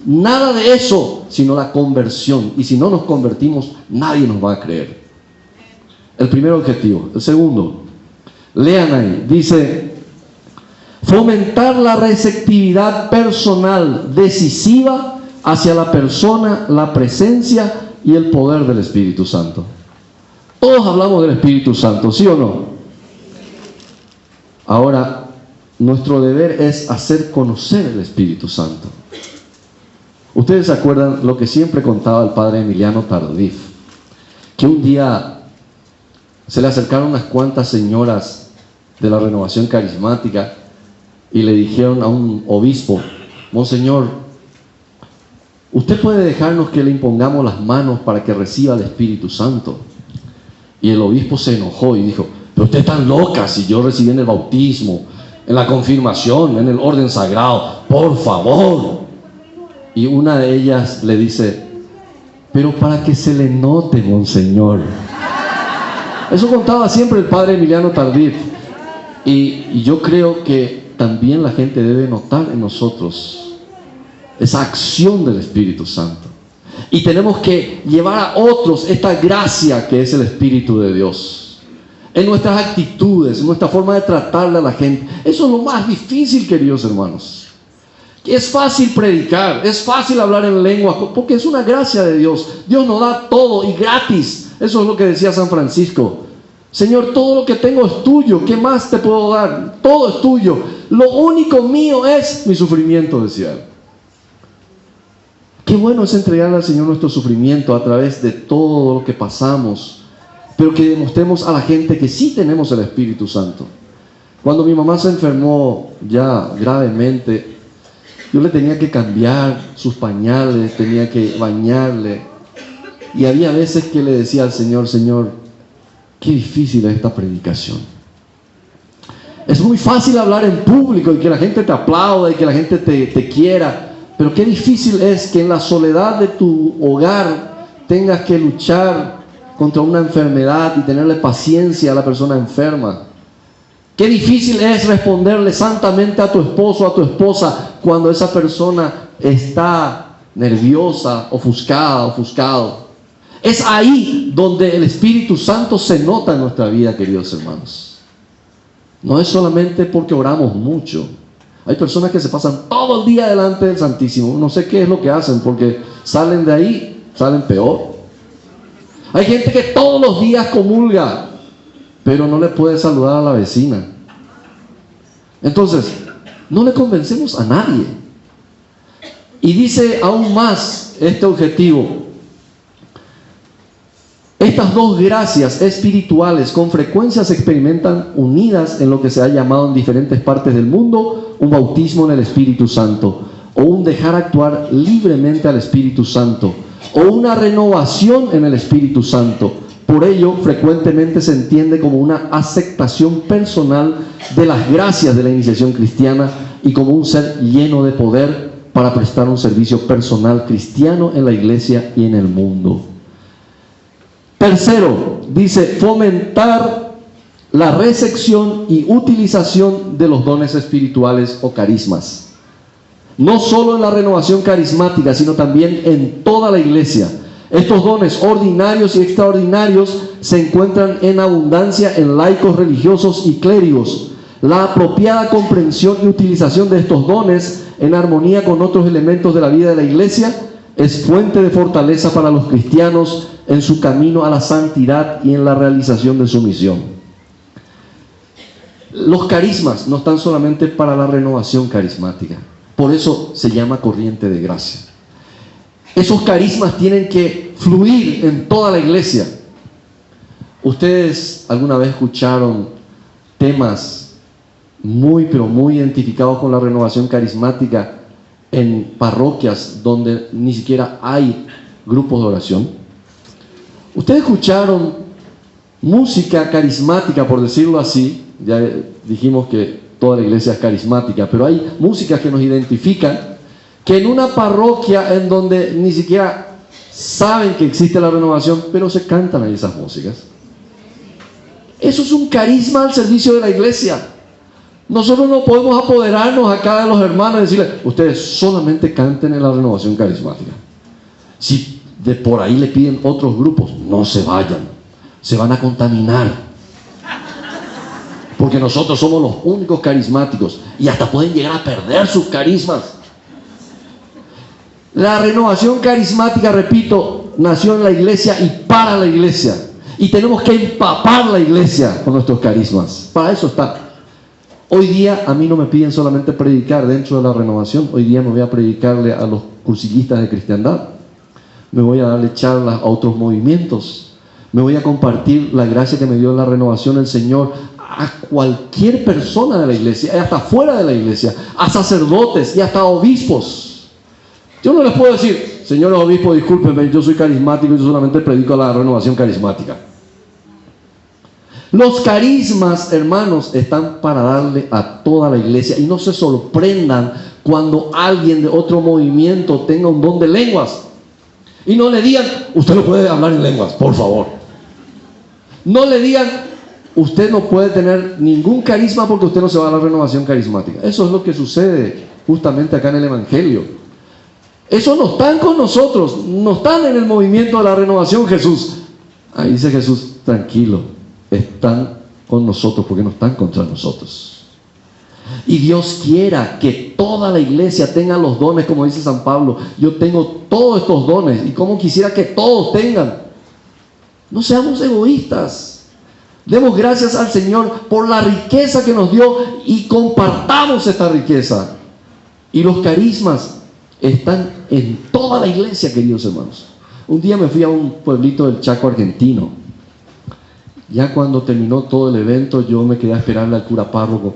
nada de eso, sino la conversión. Y si no nos convertimos, nadie nos va a creer. El primer objetivo. El segundo, lean ahí, dice: fomentar la receptividad personal decisiva hacia la persona, la presencia y el poder del Espíritu Santo. Todos hablamos del Espíritu Santo, ¿sí o no? Ahora, nuestro deber es hacer conocer el Espíritu Santo. Ustedes se acuerdan lo que siempre contaba el padre Emiliano Tardif, que un día se le acercaron unas cuantas señoras de la renovación carismática y le dijeron a un obispo: Monseñor, ¿usted puede dejarnos que le impongamos las manos para que reciba el Espíritu Santo? Y el obispo se enojó y dijo: pero usted es tan loca, si yo recibí en el bautismo, en la confirmación, en el orden sagrado, por favor. Y una de ellas le dice: pero para que se le note, Monseñor. Eso contaba siempre el padre Emiliano Tardif. Y yo creo que también la gente debe notar en nosotros esa acción del Espíritu Santo. Y tenemos que llevar a otros esta gracia que es el Espíritu de Dios. En nuestras actitudes, en nuestra forma de tratarle a la gente. Eso es lo más difícil, queridos hermanos. Es fácil predicar, es fácil hablar en lenguas, porque es una gracia de Dios. Dios nos da todo y gratis. Eso es lo que decía San Francisco. Señor, todo lo que tengo es tuyo. ¿Qué más te puedo dar? Todo es tuyo. Lo único mío es mi sufrimiento, decía él. Qué bueno es entregarle al Señor nuestro sufrimiento a través de todo lo que pasamos, pero que demostremos a la gente que sí tenemos el Espíritu Santo. Cuando mi mamá se enfermó ya gravemente, yo le tenía que cambiar sus pañales, tenía que bañarle. Y había veces que le decía al Señor, Señor, qué difícil es esta predicación. Es muy fácil hablar en público y que la gente te aplauda y que la gente te quiera. Pero qué difícil es que en la soledad de tu hogar tengas que luchar contra una enfermedad y tenerle paciencia a la persona enferma. Qué difícil es responderle santamente a tu esposo o a tu esposa cuando esa persona está nerviosa, ofuscada, ofuscado. Es ahí donde el Espíritu Santo se nota en nuestra vida, queridos hermanos. No es solamente porque oramos mucho. Hay personas que se pasan todo el día delante del Santísimo. No sé qué es lo que hacen, porque salen de ahí, salen peor. Hay gente que todos los días comulga, pero no le puede saludar a la vecina. Entonces, no le convencemos a nadie. Y dice aún más este objetivo. Estas dos gracias espirituales con frecuencia se experimentan unidas en lo que se ha llamado en diferentes partes del mundo un bautismo en el Espíritu Santo, o un dejar actuar libremente al Espíritu Santo, o una renovación en el Espíritu Santo. Por ello, frecuentemente se entiende como una aceptación personal de las gracias de la iniciación cristiana y como un ser lleno de poder para prestar un servicio personal cristiano en la iglesia y en el mundo. Tercero, dice fomentar la recepción y utilización de los dones espirituales o carismas. No solo en la renovación carismática, sino también en toda la iglesia. Estos dones ordinarios y extraordinarios se encuentran en abundancia en laicos religiosos y clérigos. La apropiada comprensión y utilización de estos dones en armonía con otros elementos de la vida de la iglesia es fuente de fortaleza para los cristianos en su camino a la santidad y en la realización de su misión. Los carismas no están solamente para la renovación carismática, por eso se llama corriente de gracia. Esos carismas tienen que fluir en toda la iglesia. ¿Ustedes alguna vez escucharon temas muy, pero muy identificados con la renovación carismática en parroquias donde ni siquiera hay grupos de oración? ¿Ustedes escucharon música carismática, por decirlo así? Ya dijimos que toda la iglesia es carismática, pero hay músicas que nos identifican, que en una parroquia en donde ni siquiera saben que existe la renovación, pero se cantan ahí esas músicas. Eso es un carisma al servicio de la iglesia. Nosotros no podemos apoderarnos acá de los hermanos y decirles, ustedes solamente canten en la renovación carismática. Si de por ahí le piden otros grupos, no se vayan, se van a contaminar. Porque nosotros somos los únicos carismáticos y hasta pueden llegar a perder sus carismas. La renovación carismática, repito, nació en la iglesia y para la iglesia. Y tenemos que empapar la iglesia con nuestros carismas. Para eso está. Hoy día a mí no me piden solamente predicar dentro de la renovación. Hoy día me voy a predicarle a los cursillistas de cristiandad. Me voy a darle charlas a otros movimientos. Me voy a compartir la gracia que me dio en la renovación el Señor a cualquier persona de la iglesia, hasta fuera de la iglesia, a sacerdotes y hasta a obispos. Yo no les puedo decir, señores obispos, discúlpenme, yo soy carismático y yo solamente predico la renovación carismática. Los carismas, hermanos, están para darle a toda la iglesia. Y no se sorprendan cuando alguien de otro movimiento tenga un don de lenguas. Y no le digan, usted no puede hablar en lenguas, por favor. No le digan, usted no puede tener ningún carisma porque usted no se va a la renovación carismática. Eso es lo que sucede justamente acá en el Evangelio. Esos no están con nosotros, no están en el movimiento de la renovación, Jesús. Ahí dice Jesús, tranquilo, están con nosotros porque no están contra nosotros. Y Dios quiera que toda la iglesia tenga los dones, como dice San Pablo. Yo tengo todos estos dones y como quisiera que todos tengan. No seamos egoístas. Demos gracias al Señor por la riqueza que nos dio y compartamos esta riqueza. Y los carismas están en toda la iglesia, queridos hermanos. Un día me fui a un pueblito del Chaco argentino. Ya cuando terminó todo el evento, yo me quedé a esperarle al cura párroco.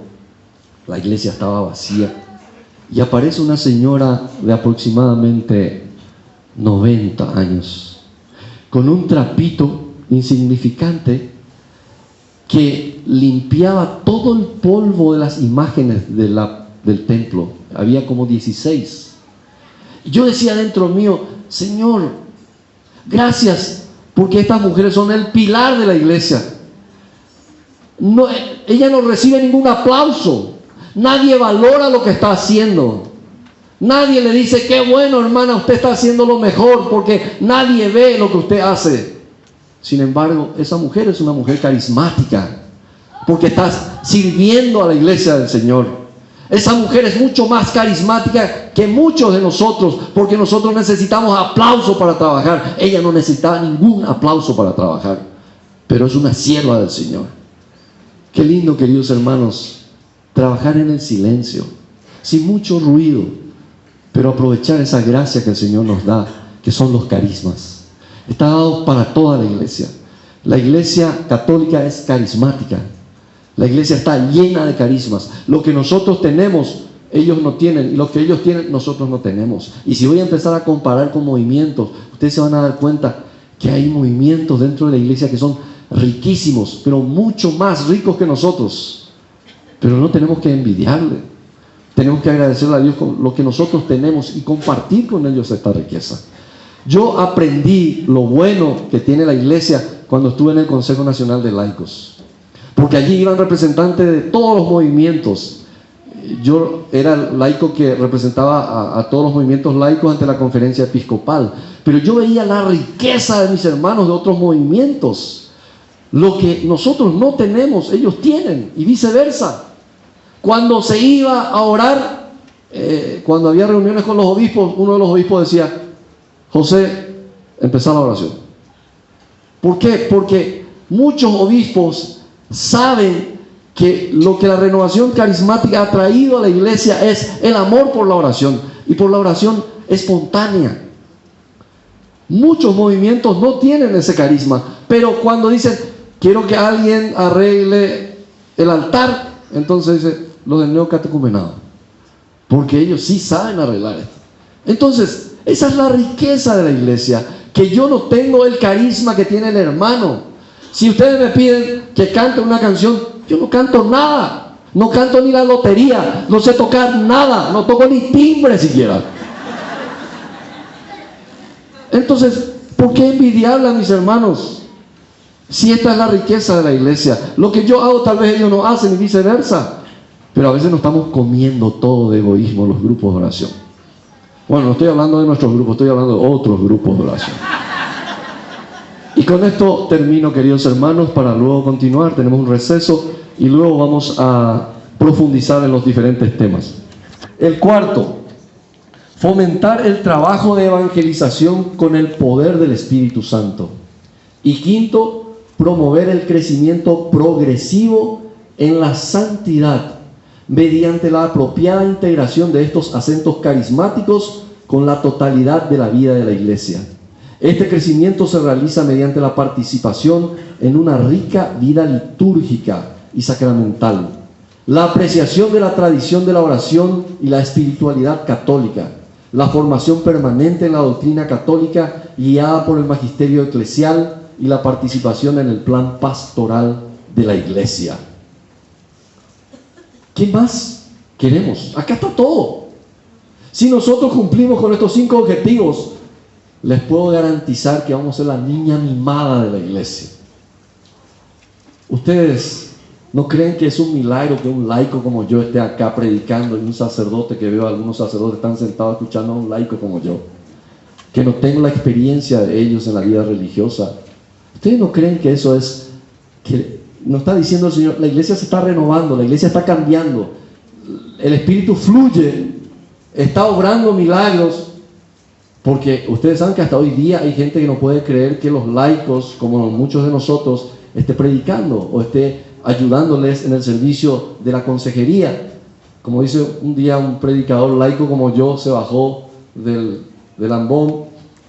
La iglesia estaba vacía. Y aparece una señora de aproximadamente 90 años, con un trapito insignificante que limpiaba todo el polvo de las imágenes del templo. Había como 16. Yo decía dentro mío: Señor, gracias, porque estas mujeres son el pilar de la iglesia. No, ella no recibe ningún aplauso. Nadie valora lo que está haciendo. Nadie le dice: qué bueno, hermana, usted está haciendo lo mejor, porque nadie ve lo que usted hace. Sin embargo, esa mujer es una mujer carismática, porque está sirviendo a la iglesia del Señor. Esa mujer es mucho más carismática que muchos de nosotros, porque nosotros necesitamos aplauso para trabajar. Ella no necesitaba ningún aplauso para trabajar, pero es una sierva del Señor. Qué lindo, queridos hermanos, trabajar en el silencio, sin mucho ruido, pero aprovechar esa gracia que el Señor nos da, que son los carismas. Está dado para toda la iglesia. La iglesia católica es carismática. La iglesia está llena de carismas. Lo que nosotros tenemos, ellos no tienen. Y lo que ellos tienen, nosotros no tenemos. Y si voy a empezar a comparar con movimientos, ustedes se van a dar cuenta que hay movimientos dentro de la iglesia que son riquísimos, pero mucho más ricos que nosotros. Pero no tenemos que envidiarle. Tenemos que agradecerle a Dios con lo que nosotros tenemos y compartir con ellos esta riqueza. Yo aprendí lo bueno que tiene la iglesia cuando estuve en el Consejo Nacional de Laicos, porque allí iban representantes de todos los movimientos. Yo era el laico que representaba a todos los movimientos laicos ante la conferencia episcopal, pero yo veía la riqueza de mis hermanos de otros movimientos. Lo que nosotros no tenemos, ellos tienen, y viceversa. Cuando se iba a orar, cuando había reuniones con los obispos, uno de los obispos decía: José, empezá la oración. ¿Por qué? Porque muchos obispos saben que lo que la renovación carismática ha traído a la iglesia es el amor por la oración, y por la oración espontánea. Muchos movimientos no tienen ese carisma, pero cuando dicen: quiero que alguien arregle el altar, entonces dice: los del neocatecumenado, porque ellos sí saben arreglar esto. Entonces, esa es la riqueza de la iglesia, que yo no tengo el carisma que tiene el hermano. Si ustedes me piden que cante una canción, yo no canto nada, no canto ni la lotería, no sé tocar nada, no toco ni timbre siquiera. Entonces, ¿por qué envidiarle a mis hermanos? Si esta es la riqueza de la iglesia. Lo que yo hago tal vez ellos no hacen, y viceversa. Pero a veces nos estamos comiendo todo de egoísmo los grupos de oración. Bueno, no estoy hablando de nuestros grupos, estoy hablando de otros grupos de oración. Y con esto termino, queridos hermanos, para luego continuar. Tenemos un receso y luego vamos a profundizar en los diferentes temas. El cuarto: fomentar el trabajo de evangelización con el poder del Espíritu Santo. Y quinto, promover el crecimiento progresivo en la santidad mediante la apropiada integración de estos acentos carismáticos con la totalidad de la vida de la iglesia. Este crecimiento se realiza mediante la participación en una rica vida litúrgica y sacramental, la apreciación de la tradición de la oración y la espiritualidad católica, la formación permanente en la doctrina católica guiada por el magisterio eclesial y la participación en el plan pastoral de la iglesia. ¿Qué más queremos? Acá está todo. Si nosotros cumplimos con estos 5 objetivos, les puedo garantizar que vamos a ser la niña mimada de la iglesia. ¿Ustedes no creen que es un milagro que un laico como yo esté acá predicando, y un sacerdote, que veo algunos sacerdotes están sentados escuchando a un laico como yo, que no tengo la experiencia de ellos en la vida religiosa? ¿Ustedes no creen que eso es, que nos está diciendo el Señor? La iglesia se está renovando, la iglesia está cambiando, el Espíritu fluye, está obrando milagros. Porque ustedes saben que hasta hoy día hay gente que no puede creer que los laicos, como muchos de nosotros, esté predicando o esté ayudándoles en el servicio de la consejería. Como dice un día un predicador laico como yo, se bajó del ambón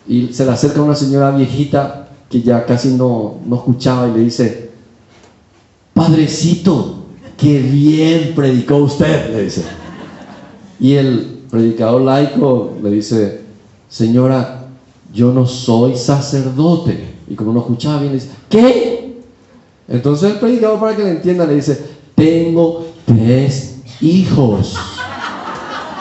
y se le acerca una señora viejita que ya casi no escuchaba y le dice: Padrecito, qué bien predicó usted, le dice. Y el predicador laico le dice: Señora, yo no soy sacerdote. Y como no escuchaba bien, le dice: ¿qué? Entonces el predicador, para que le entienda, le dice: tengo 3 hijos.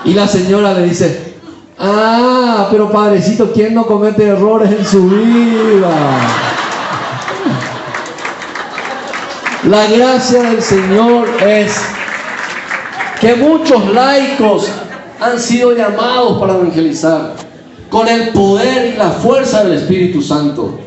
Y la señora le dice: ah, pero padrecito, ¿quién no comete errores en su vida? La gracia del Señor es que muchos laicos han sido llamados para evangelizar con el poder y la fuerza del Espíritu Santo.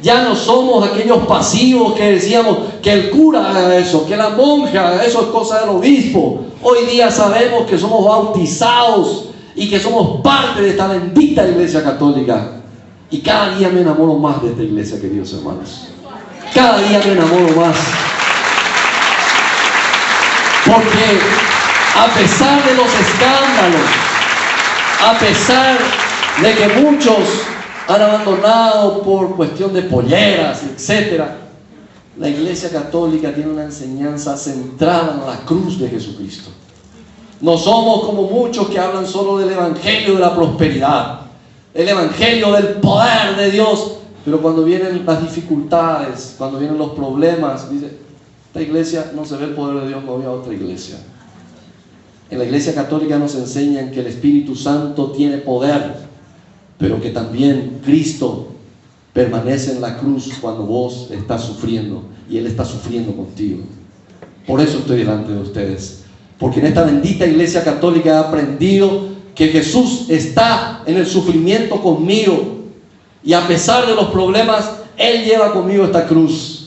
Ya no somos aquellos pasivos que decíamos que el cura haga eso, que la monja haga eso, es cosa del obispo. Hoy día sabemos que somos bautizados y que somos parte de esta bendita Iglesia Católica. Y cada día me enamoro más de esta iglesia, queridos hermanos. Cada día me enamoro más. Porque a pesar de los escándalos, a pesar de que muchos han abandonado por cuestión de polleras, etc., la Iglesia Católica tiene una enseñanza centrada en la cruz de Jesucristo. No somos como muchos que hablan solo del Evangelio de la prosperidad, el Evangelio del poder de Dios, pero cuando vienen las dificultades, cuando vienen los problemas, dice: esta iglesia no se ve el poder de Dios, no había otra iglesia. En la Iglesia Católica nos enseñan que el Espíritu Santo tiene poder, pero que también Cristo permanece en la cruz cuando vos estás sufriendo y Él está sufriendo contigo. Por eso estoy delante de ustedes, porque en esta bendita Iglesia Católica he aprendido que Jesús está en el sufrimiento conmigo, y a pesar de los problemas Él lleva conmigo esta cruz.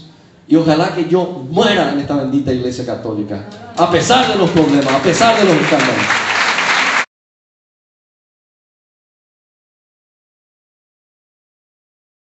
Y ojalá que yo muera en esta bendita Iglesia Católica, a pesar de los problemas, a pesar de los escándalos.